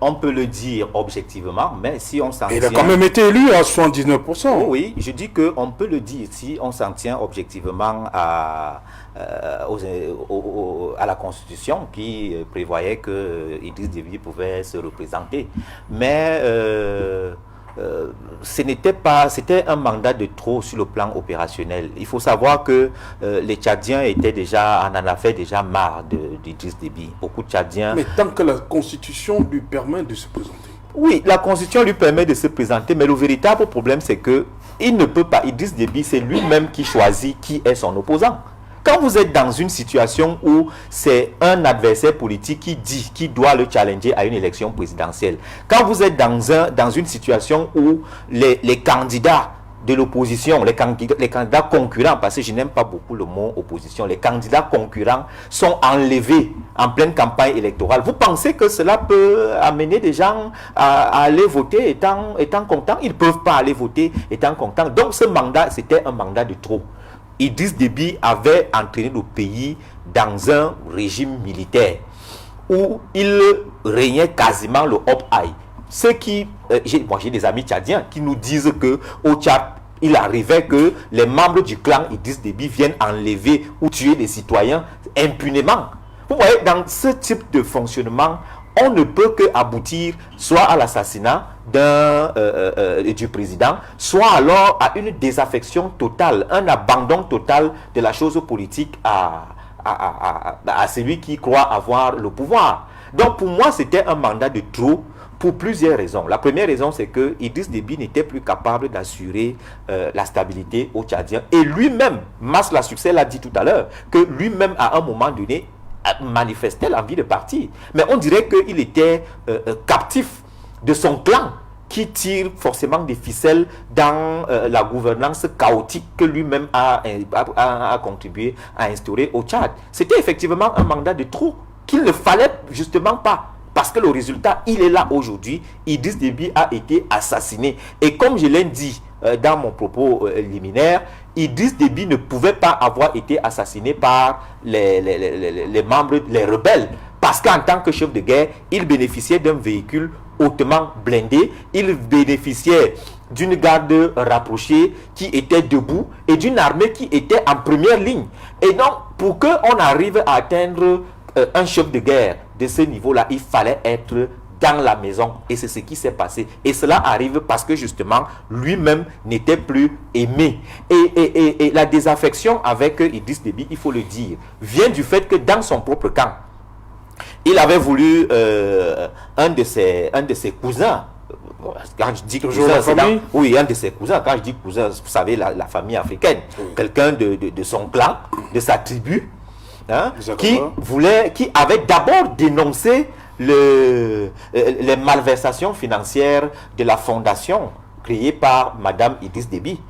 On peut le dire objectivement, mais si on s'en tient... Il a quand même été élu à 79%. Oui, je dis qu'on peut le dire si on s'en tient objectivement à la Constitution qui prévoyait que Idriss Déby pouvait se représenter. Mais c'était un mandat de trop sur le plan opérationnel. Il faut savoir que les Tchadiens en en avaient déjà marre d'Idriss Déby. Beaucoup de Tchadiens... Mais tant que la Constitution lui permet de se présenter. Oui, la Constitution lui permet de se présenter, mais le véritable problème, c'est que il ne peut pas. Idriss Déby, c'est lui-même qui choisit qui est son opposant. Quand vous êtes dans une situation où c'est un adversaire politique qui doit le challenger à une élection présidentielle, quand vous êtes dans une situation où les candidats de l'opposition, les candidats concurrents, parce que je n'aime pas beaucoup le mot opposition, les candidats concurrents sont enlevés en pleine campagne électorale, vous pensez que cela peut amener des gens à aller voter étant contents? Ils ne peuvent pas aller voter étant contents. Donc ce mandat, c'était un mandat de trop. Idriss Déby avait entraîné le pays dans un régime militaire où il régnait quasiment le hop-high. J'ai des amis tchadiens qui nous disent qu'au Tchad, il arrivait que les membres du clan Idriss Déby viennent enlever ou tuer des citoyens impunément. Vous voyez, dans ce type de fonctionnement, on ne peut qu'aboutir soit à l'assassinat du président, soit alors à une désaffection totale, un abandon total de la chose politique à celui qui croit avoir le pouvoir. Donc pour moi, c'était un mandat de trop pour plusieurs raisons. La première raison, c'est que Idriss Déby n'était plus capable d'assurer la stabilité aux Tchadiens. Et lui-même, Masla Succès l'a dit tout à l'heure, que lui-même, à un moment donné, manifestait l'envie de partir. Mais on dirait qu'il était captif de son clan qui tire forcément des ficelles dans la gouvernance chaotique que lui-même a contribué à instaurer au Tchad. C'était effectivement un mandat de trop qu'il ne fallait justement pas. Parce que le résultat, il est là aujourd'hui. Idriss Déby a été assassiné. Et comme je l'ai dit dans mon propos liminaire, Idriss Déby ne pouvait pas avoir été assassiné par les membres, les rebelles. parce qu'en tant que chef de guerre, il bénéficiait d'un véhicule hautement blindé, il bénéficiait d'une garde rapprochée qui était debout et d'une armée qui était en première ligne. Et donc, pour qu'on arrive à atteindre un chef de guerre de ce niveau-là, il fallait être dans la maison, et c'est ce qui s'est passé. Et cela arrive parce que justement lui-même n'était plus aimé. Et la désaffection avec Idriss Déby, il faut le dire, vient du fait que dans son propre camp, il avait voulu un de ses cousins. Quand je dis cousin, oui, un de ses cousins. Quand je dis cousin, vous savez, la famille africaine, quelqu'un de son clan, de sa tribu, hein, qui avait d'abord dénoncé les malversations financières de la fondation créée par Madame Idriss Déby.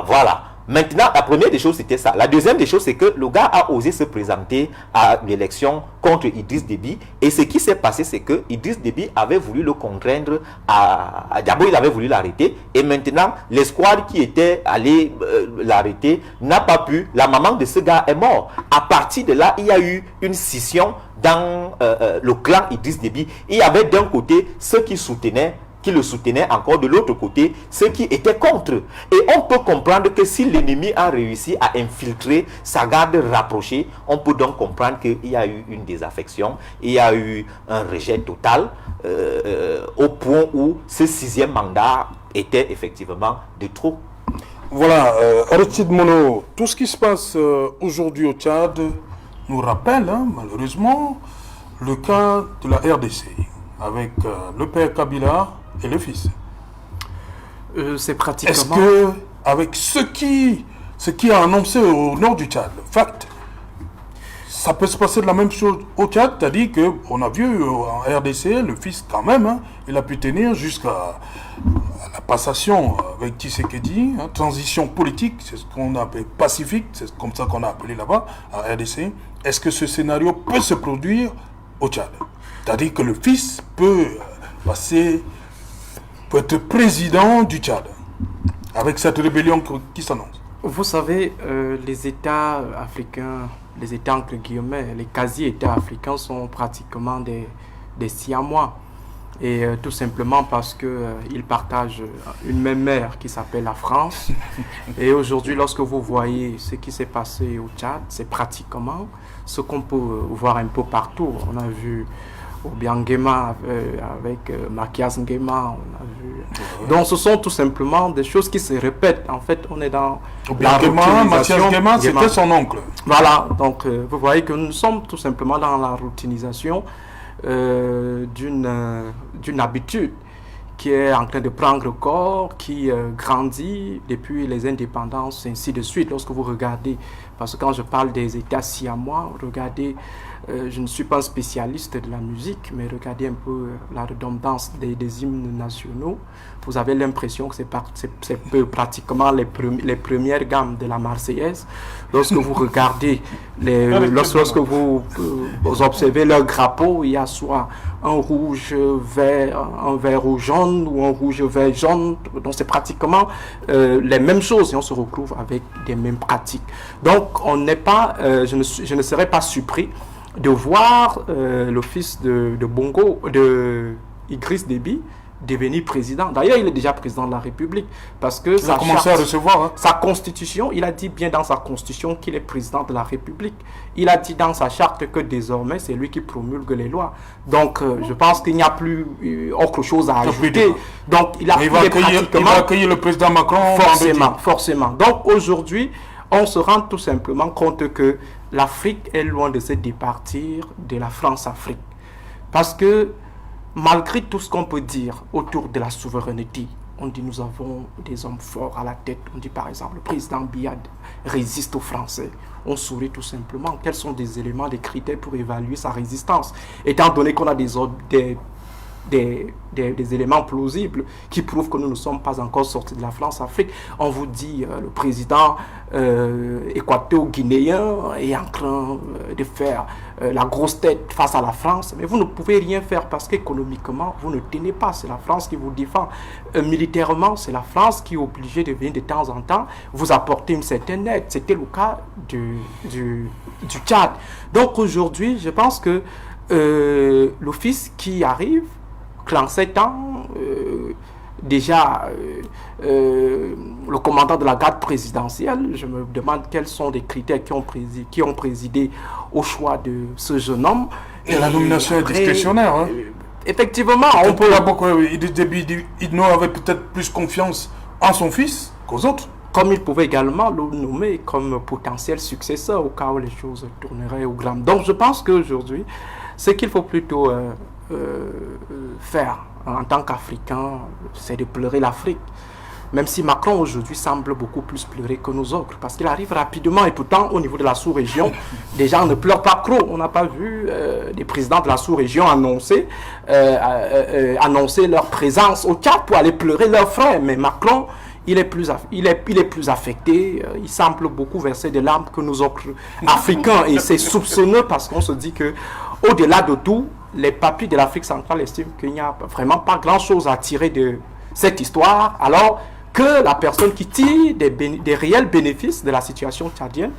Voilà. Maintenant, la première des choses, c'était ça. La deuxième des choses, c'est que le gars a osé se présenter à l'élection contre Idriss Déby. Et ce qui s'est passé, c'est que Idriss Déby avait voulu le contraindre à... D'abord, il avait voulu l'arrêter. Et maintenant, l'escouade qui était allé l'arrêter n'a pas pu. La maman de ce gars est morte. À partir de là, il y a eu une scission dans le clan Idriss Déby. Il y avait d'un côté ceux qui le soutenaient, encore de l'autre côté ceux qui étaient contre. Et on peut comprendre que si l'ennemi a réussi à infiltrer sa garde rapprochée, on peut donc comprendre qu'il y a eu une désaffection, il y a eu un rejet total, au point où ce 6e mandat était effectivement de trop. Voilà, Aristide Mono, tout ce qui se passe aujourd'hui au Tchad nous rappelle, malheureusement, le cas de la RDC, avec le père Kabila et le fils. C'est pratiquement... Est-ce que, avec ce qui a annoncé au nord du Tchad, le fait, ça peut se passer de la même chose au Tchad, c'est-à-dire qu'on a vu en RDC, le fils quand même, il a pu tenir jusqu'à la passation avec Tshisekedi, transition politique, c'est ce qu'on appelle pacifique, c'est comme ça qu'on a appelé là-bas, en RDC. Est-ce que ce scénario peut se produire au Tchad? C'est-à-dire que le fils peut être président du Tchad, avec cette rébellion qui s'annonce. Vous savez, les États africains, les États entre guillemets, les quasi-États africains sont pratiquement des Siamois. Et tout simplement parce qu'ils partagent une même mère qui s'appelle la France. Et aujourd'hui, lorsque vous voyez ce qui s'est passé au Tchad, c'est pratiquement ce qu'on peut voir un peu partout. On a vu Obiang-Nguema avec Mathias Nguema, on a vu. Donc ce sont tout simplement des choses qui se répètent. En fait, on est dans Mathias Nguema, c'était son oncle. Voilà, donc vous voyez que nous sommes tout simplement dans la routinisation d'une habitude qui est en train de prendre corps, qui grandit depuis les indépendances, ainsi de suite. Lorsque vous regardez, parce que quand je parle des États siamois, regardez, je ne suis pas un spécialiste de la musique, mais regardez un peu la redondance des hymnes nationaux. Vous avez l'impression que c'est pratiquement les premières gammes de la Marseillaise. Lorsque vous regardez, lorsque vous observez leur drapeau, il y a soit un rouge vert, un vert ou jaune, ou un rouge vert jaune. Donc c'est pratiquement les mêmes choses et on se retrouve avec des mêmes pratiques. Donc on n'est pas, je ne serais pas surpris de voir le fils de Bongo, de Idriss Déby, devenir président. D'ailleurs, il est déjà président de la République parce que il a commencé à recevoir sa constitution, il a dit bien dans sa constitution qu'il est président de la République. Il a dit dans sa charte que désormais c'est lui qui promulgue les lois. Donc je pense qu'il n'y a plus autre chose à ajouter. Donc il va accueillir le président Macron forcément. Donc aujourd'hui, on se rend tout simplement compte que l'Afrique est loin de se départir de la France-Afrique. Parce que malgré tout ce qu'on peut dire autour de la souveraineté, on dit nous avons des hommes forts à la tête. On dit par exemple le président Biya résiste aux Français. On sourit tout simplement. Quels sont des éléments, des critères pour évaluer sa résistance? Étant donné qu'on a des éléments plausibles qui prouvent que nous ne sommes pas encore sortis de la France-Afrique. On vous dit le président équato-guinéen est en train de faire la grosse tête face à la France, mais vous ne pouvez rien faire parce qu'économiquement, vous ne tenez pas. C'est la France qui vous défend. Militairement, c'est la France qui est obligée de venir de temps en temps vous apporter une certaine aide. C'était le cas du Tchad. Donc aujourd'hui, je pense que l'office qui arrive, clan 7 ans, déjà le commandant de la garde présidentielle, je me demande quels sont les critères qui ont présidé au choix de ce jeune homme. Et la nomination est discrétionnaire. Hein. Effectivement, on peut... Idriss Déby Itno avait peut-être plus confiance en son fils qu'aux autres. Comme il pouvait également le nommer comme potentiel successeur au cas où les choses tourneraient au gramme. Donc je pense qu'aujourd'hui, ce qu'il faut plutôt faire en tant qu'Africain, c'est de pleurer l'Afrique. Même si Macron aujourd'hui semble beaucoup plus pleurer que nous autres, parce qu'il arrive rapidement, et pourtant au niveau de la sous-région, les gens ne pleurent pas trop. On n'a pas vu des présidents de la sous-région annoncer leur présence au Tchad pour aller pleurer leurs frères. Mais Macron, il est plus affecté, il semble beaucoup verser des larmes que nous autres Africains, et c'est soupçonneux parce qu'on se dit que au-delà de tout, les papis de l'Afrique centrale estiment qu'il n'y a vraiment pas grand-chose à tirer de cette histoire, alors que la personne qui tire des réels bénéfices de la situation tchadienne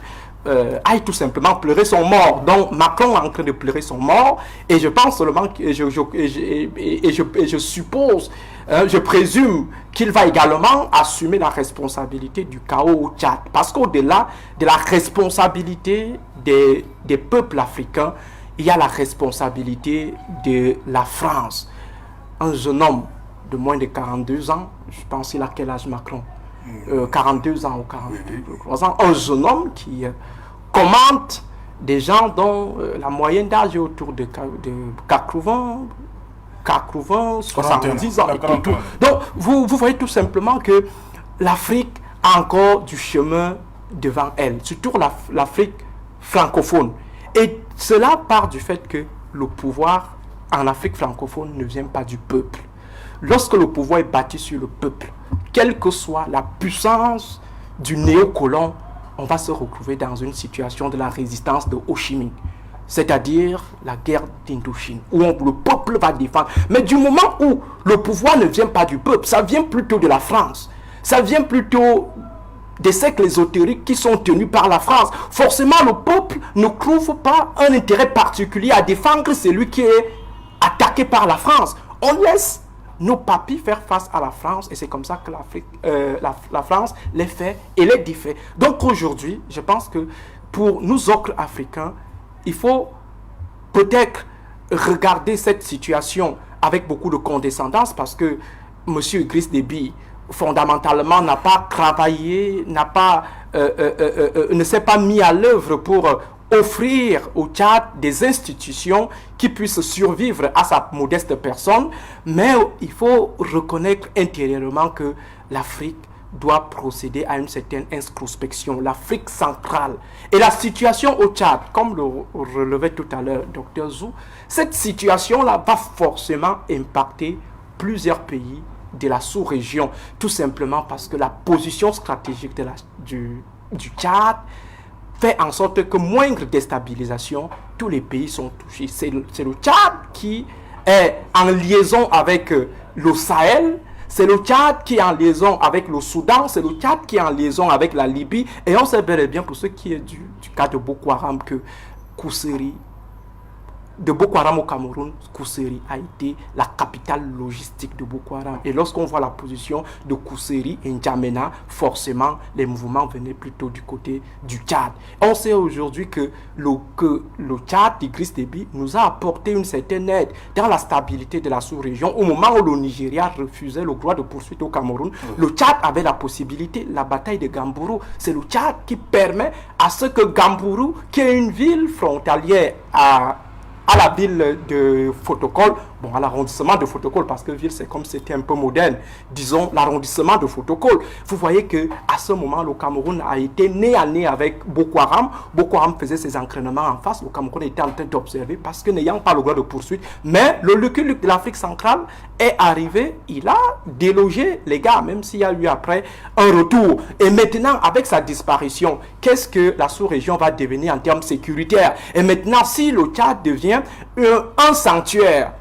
aille tout simplement pleurer son mort. Donc Macron est en train de pleurer son mort, et je pense seulement que je suppose, je présume qu'il va également assumer la responsabilité du chaos au Tchad, parce qu'au-delà de la responsabilité des peuples africains, il y a la responsabilité de la France. Un jeune homme de moins de 42 ans, je pense qu'il a quel âge Macron, 42 ans ou 43 ans, un jeune homme qui commente des gens dont la moyenne d'âge est autour de 80, 70 ans. Donc vous voyez tout simplement que l'Afrique a encore du chemin devant elle, surtout l'Afrique francophone. Et cela part du fait que le pouvoir en Afrique francophone ne vient pas du peuple. Lorsque le pouvoir est bâti sur le peuple, quelle que soit la puissance du néocolon, on va se retrouver dans une situation de la résistance de Ho Chi Minh, c'est-à-dire la guerre d'Indochine, où le peuple va défendre. Mais du moment où le pouvoir ne vient pas du peuple, ça vient plutôt de la France, ça vient plutôt des cercles ésotériques qui sont tenus par la France. Forcément, le peuple ne trouve pas un intérêt particulier à défendre celui qui est attaqué par la France. On laisse nos papis faire face à la France, et c'est comme ça que la France les fait et les défait. Donc aujourd'hui, je pense que pour nous autres Africains, il faut peut-être regarder cette situation avec beaucoup de condescendance, parce que M. Idriss Déby fondamentalement n'a pas travaillé, ne s'est pas mis à l'œuvre pour offrir au Tchad des institutions qui puissent survivre à sa modeste personne, mais il faut reconnaître intérieurement que l'Afrique doit procéder à une certaine introspection, l'Afrique centrale. Et la situation au Tchad, comme le relevait tout à l'heure Dr Zou, cette situation-là va forcément impacter plusieurs pays de la sous-région, tout simplement parce que la position stratégique du Tchad fait en sorte que moindre déstabilisation, tous les pays sont touchés. C'est le Tchad qui est en liaison avec le Sahel, c'est le Tchad qui est en liaison avec le Soudan, c'est le Tchad qui est en liaison avec la Libye, et on sait bel et bien pour ce qui est du cas de Boko Haram que Kousséri, de Boko Haram au Cameroun, Kousséri a été la capitale logistique de Boko Haram. Et lorsqu'on voit la position de Kousséri et N'Djamena, forcément, les mouvements venaient plutôt du côté du Tchad. On sait aujourd'hui que le Tchad, Idriss Déby, nous a apporté une certaine aide dans la stabilité de la sous-région. Au moment où le Nigeria refusait le droit de poursuite au Cameroun, le Tchad avait la possibilité, la bataille de Gambourou. C'est le Tchad qui permet à ce que Gambourou, qui est une ville frontalière à la ville de Fotokol, bon, à l'arrondissement de Fotokol, parce que ville c'est comme c'était un peu moderne, disons l'arrondissement de Fotokol. Vous voyez que à ce moment, le Cameroun a été nez à nez avec Boko Haram. Boko Haram faisait ses entraînements en face, le Cameroun était en train d'observer parce que n'ayant pas le droit de poursuite, mais le Lucky Luke de l'Afrique centrale est arrivé, il a délogé les gars, même s'il y a eu après un retour. Et maintenant, avec sa disparition, qu'est-ce que la sous-région va devenir en termes sécuritaires? Et maintenant, si le Tchad devient un sanctuaire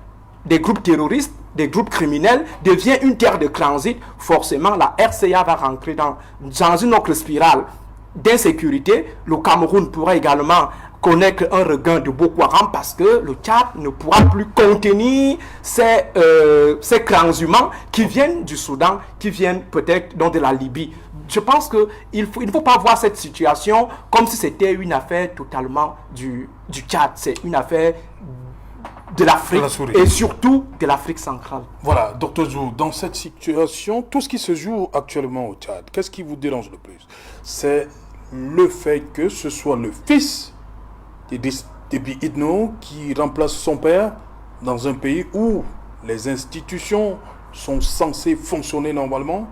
des groupes terroristes, des groupes criminels, devient une terre de transit, forcément la RCA va rentrer dans une autre spirale. d'insécurité, le Cameroun pourra également connaître un regain de Boko Haram parce que le Tchad ne pourra plus contenir ces transhumants qui viennent du Soudan, qui viennent peut-être de la Libye. Je pense qu'il ne faut pas voir cette situation comme si c'était une affaire totalement du Tchad. C'est une affaire de l'Afrique et surtout de l'Afrique centrale. Voilà, Dr Zou, dans cette situation, tout ce qui se joue actuellement au Tchad, qu'est-ce qui vous dérange le plus? C'est le fait que ce soit le fils d'Idriss Déby Itno qui remplace son père dans un pays où les institutions sont censées fonctionner normalement.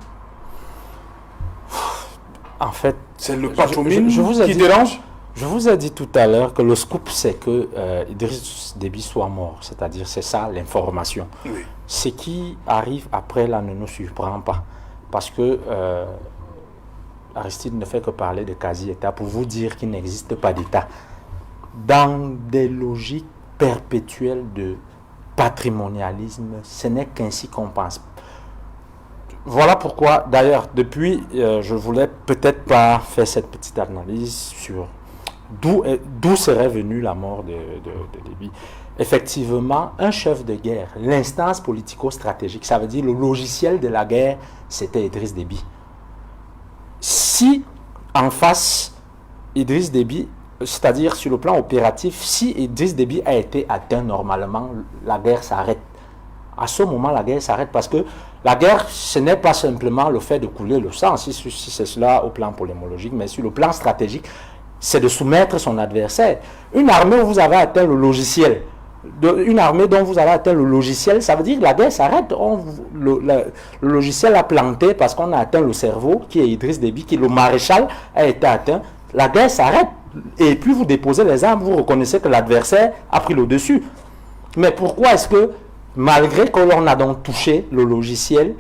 En fait, c'est le patronyme qui dérange. Je vous ai dit tout à l'heure que le scoop, c'est que Idriss Déby soit mort. C'est-à-dire, c'est ça l'information. Oui. Ce qui arrive après là ne nous surprend pas. Parce que Aristide ne fait que parler de quasi-État pour vous dire qu'il n'existe pas d'État. Dans des logiques perpétuelles de patrimonialisme, ce n'est qu'ainsi qu'on pense. Voilà pourquoi, d'ailleurs, depuis, je voulais peut-être pas faire cette petite analyse sur d'où serait venue la mort de Déby. Effectivement, un chef de guerre, l'instance politico-stratégique, ça veut dire le logiciel de la guerre, c'était Idriss Déby. Si en face, Idriss Déby, c'est-à-dire sur le plan opératif, si Idriss Déby a été atteint normalement, la guerre s'arrête. À ce moment, la guerre s'arrête parce que la guerre, ce n'est pas simplement le fait de couler le sang, si c'est cela au plan polémologique, mais sur le plan stratégique, c'est de soumettre son adversaire. Une armée où vous avez atteint le logiciel, une armée dont vous avez atteint le logiciel, ça veut dire que la guerre s'arrête. Le logiciel a planté parce qu'on a atteint le cerveau, qui est Idriss Déby, qui le maréchal a été atteint. La guerre s'arrête. Et puis vous déposez les armes, vous reconnaissez que l'adversaire a pris le dessus. Mais pourquoi est-ce que, malgré que l'on a donc touché le logiciel,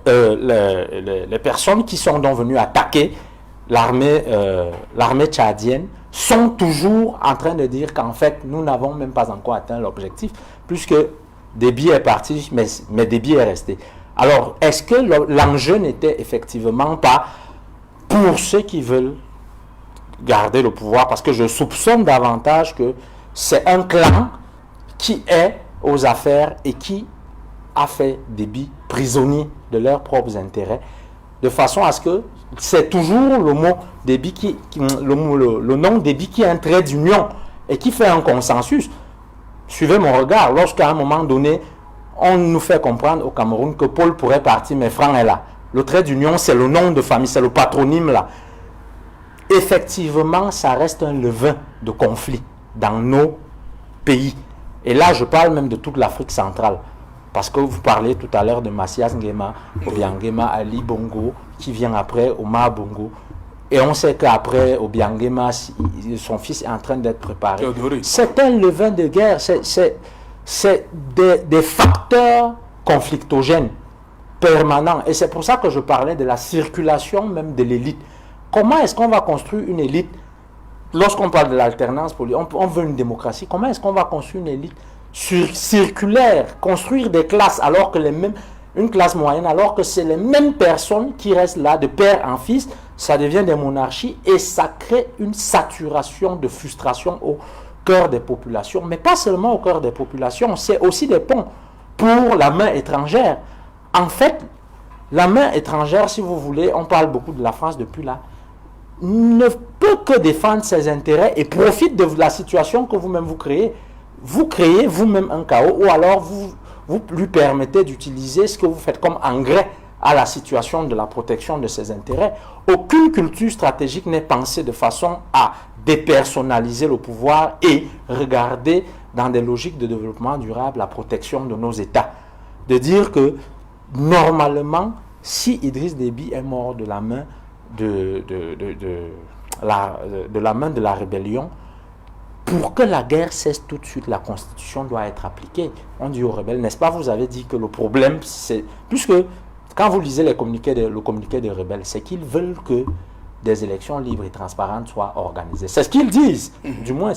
les personnes qui sont donc venues attaquer l'armée tchadienne sont toujours en train de dire qu'en fait, nous n'avons même pas encore atteint l'objectif, puisque Déby est parti, mais Déby est resté. Alors, est-ce que l'enjeu n'était effectivement pas pour ceux qui veulent garder le pouvoir, parce que je soupçonne davantage que c'est un clan qui est aux affaires et qui a fait Déby prisonnier de leurs propres intérêts, de façon à ce que c'est toujours le mot Déby le nom Déby qui est un trait d'union et qui fait un consensus. Suivez mon regard, lorsqu'à un moment donné, on nous fait comprendre au Cameroun que Paul pourrait partir, mais Franck est là. Le trait d'union, c'est le nom de famille, c'est le patronyme là. Effectivement, ça reste un levain de conflit dans nos pays. Et là, je parle même de toute l'Afrique centrale. Parce que vous parlez tout à l'heure de Massias Nguema, Obiangema Ali Bongo, qui vient après, Omar Bongo. Et on sait qu'après, Obiangema, son fils est en train d'être préparé. C'est un levain de guerre. C'est des facteurs conflictogènes permanents. Et c'est pour ça que je parlais de la circulation même de l'élite. Comment est-ce qu'on va construire une élite? Lorsqu'on parle de l'alternance, on veut une démocratie. Comment est-ce qu'on va construire une élite circulaire, construire des classes alors que une classe moyenne, alors que c'est les mêmes personnes qui restent là de père en fils, ça devient des monarchies et ça crée une saturation de frustration au cœur des populations, mais pas seulement au cœur des populations, c'est aussi des ponts pour la main étrangère. En fait, la main étrangère, si vous voulez, on parle beaucoup de la France depuis là, ne peut que défendre ses intérêts et profite de la situation que vous-même vous créez. Vous créez vous-même un chaos ou alors vous lui permettez d'utiliser ce que vous faites comme engrais à la situation de la protection de ses intérêts. Aucune culture stratégique n'est pensée de façon à dépersonnaliser le pouvoir et regarder dans des logiques de développement durable la protection de nos États. De dire que normalement, si Idriss Déby est mort de la main de la rébellion, pour que la guerre cesse tout de suite, la Constitution doit être appliquée. On dit aux rebelles, n'est-ce pas? Vous avez dit que le problème, c'est... Puisque quand vous lisez le communiqué des rebelles, c'est qu'ils veulent que des élections libres et transparentes soient organisées. C'est ce qu'ils disent, du moins.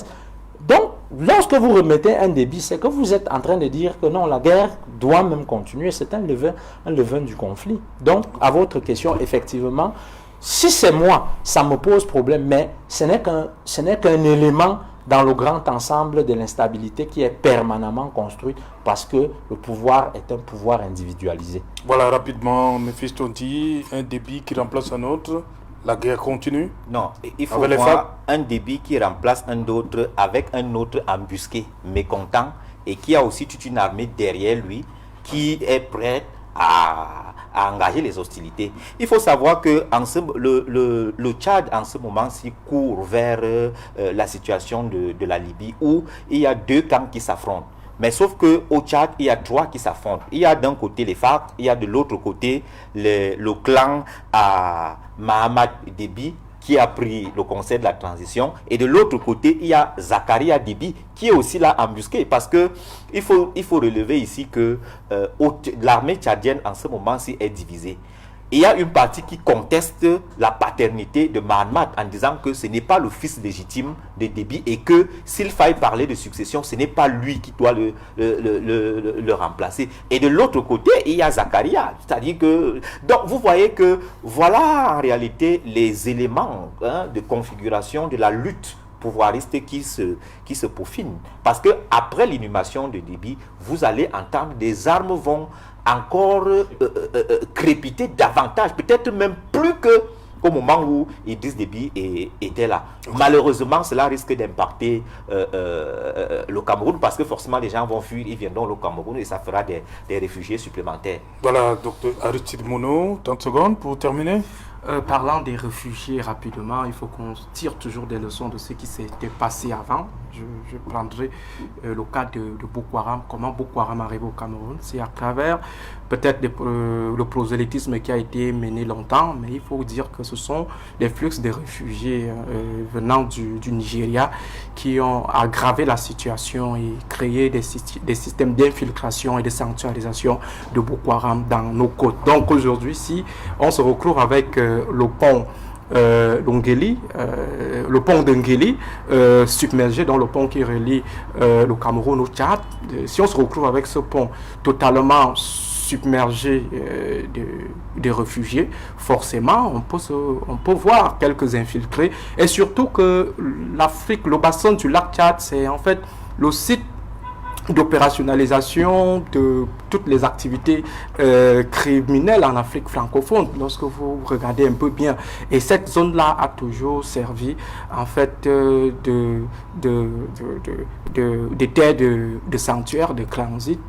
Donc, lorsque vous remettez un Déby, c'est que vous êtes en train de dire que non, la guerre doit même continuer. C'est un levain du conflit. Donc, à votre question, effectivement, Si c'est moi, ça me pose problème, mais ce n'est qu'un élément dans le grand ensemble de l'instabilité qui est permanemment construite parce que le pouvoir est un pouvoir individualisé. Voilà, rapidement, Mephisto dit, un débit qui remplace un autre, la guerre continue. Non, il faut voir un débit qui remplace un autre avec un autre embusqué, mécontent, et qui a aussi toute une armée derrière lui qui est prête à engager les hostilités. Il faut savoir que le Tchad, en ce moment-ci, court vers la situation de la Libye, où il y a deux camps qui s'affrontent. Mais sauf qu'au Tchad, il y a trois qui s'affrontent. Il y a d'un côté les FARC, il y a de l'autre côté le clan à Mahamat Déby, qui a pris le conseil de la transition, et de l'autre côté, il y a Zakaria Déby, qui est aussi là embusqué, parce que il faut relever ici que l'armée tchadienne en ce moment-ci est divisée. Il y a une partie qui conteste la paternité de Mahamat en disant que ce n'est pas le fils légitime de Déby et que s'il faille parler de succession, ce n'est pas lui qui doit le remplacer. Et de l'autre côté, il y a Zakaria. C'est-à-dire que... Donc, vous voyez que voilà en réalité les éléments de configuration de la lutte pouvoiriste qui se peaufine. Parce que après l'inhumation de Déby, vous allez entendre des armes vont encore crépiter davantage, peut-être même plus qu'au moment où Idriss Déby était là. Malheureusement, cela risque d'impacter le Cameroun parce que forcément les gens vont fuir, ils viendront au Cameroun et ça fera des réfugiés supplémentaires. Voilà, docteur Aristide Monod, 30 secondes pour terminer. Parlant des réfugiés rapidement, il faut qu'on tire toujours des leçons de ce qui s'était passé avant. Je prendrai le cas de Boko Haram. Comment Boko Haram arrive au Cameroun? C'est à travers peut-être le prosélytisme qui a été mené longtemps, mais il faut dire que ce sont des flux de réfugiés venant du Nigeria qui ont aggravé la situation et créé des systèmes d'infiltration et de sanctuarisation de Boko Haram dans nos côtes. Donc aujourd'hui, si on se retrouve avec le pont d'Ngeli, submergé dans le pont qui relie le Cameroun au Tchad, si on se retrouve avec ce pont totalement submergé de réfugiés, forcément on peut voir quelques infiltrés, et surtout que l'Afrique, le bassin du lac Tchad, c'est en fait le site d'opérationnalisation de toutes les activités criminelles en Afrique francophone, lorsque vous regardez un peu bien. Et cette zone-là a toujours servi en fait de terre de sanctuaire, de transit,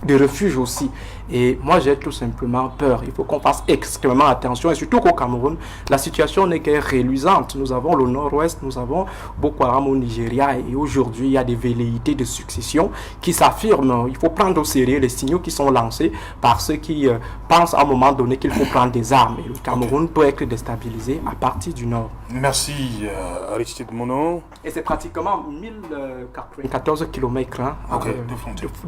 de refuge aussi. Et moi j'ai tout simplement peur. Il faut qu'on fasse extrêmement attention, et surtout qu'au Cameroun la situation n'est que reluisante. Nous avons le nord-ouest, nous avons Boko Haram au Nigeria, et aujourd'hui il y a des velléités de succession qui s'affirment. Il faut prendre au sérieux les signaux qui sont lancés par ceux qui pensent à un moment donné qu'il faut prendre des armes, et le Cameroun peut être déstabilisé à partir du nord. Merci Aristide Monod. Et c'est pratiquement 1014 km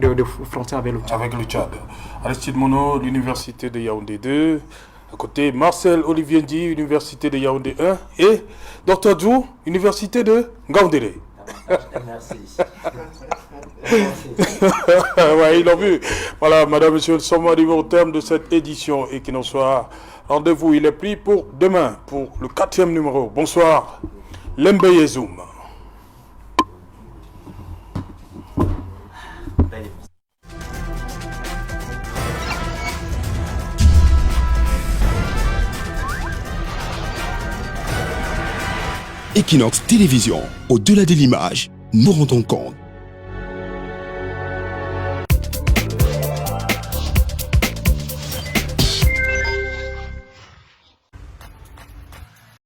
de frontière avec le Tchad. Avec le Tchad. Aristide Monod, l'université de Yaoundé 2. À côté, Marcel Olivier Ndi, université de Yaoundé 1. Et Dr Djou, université de Ngaoundéré. Merci. Ouais, ils l'ont vu. Voilà, madame, monsieur, nous sommes arrivés au terme de cette édition et qu'il en soit. Rendez-vous, il est pris pour demain, pour le 4e numéro. Bonsoir, Lembe Yezoum. Equinox Télévision, au-delà de l'image, nous rendons compte.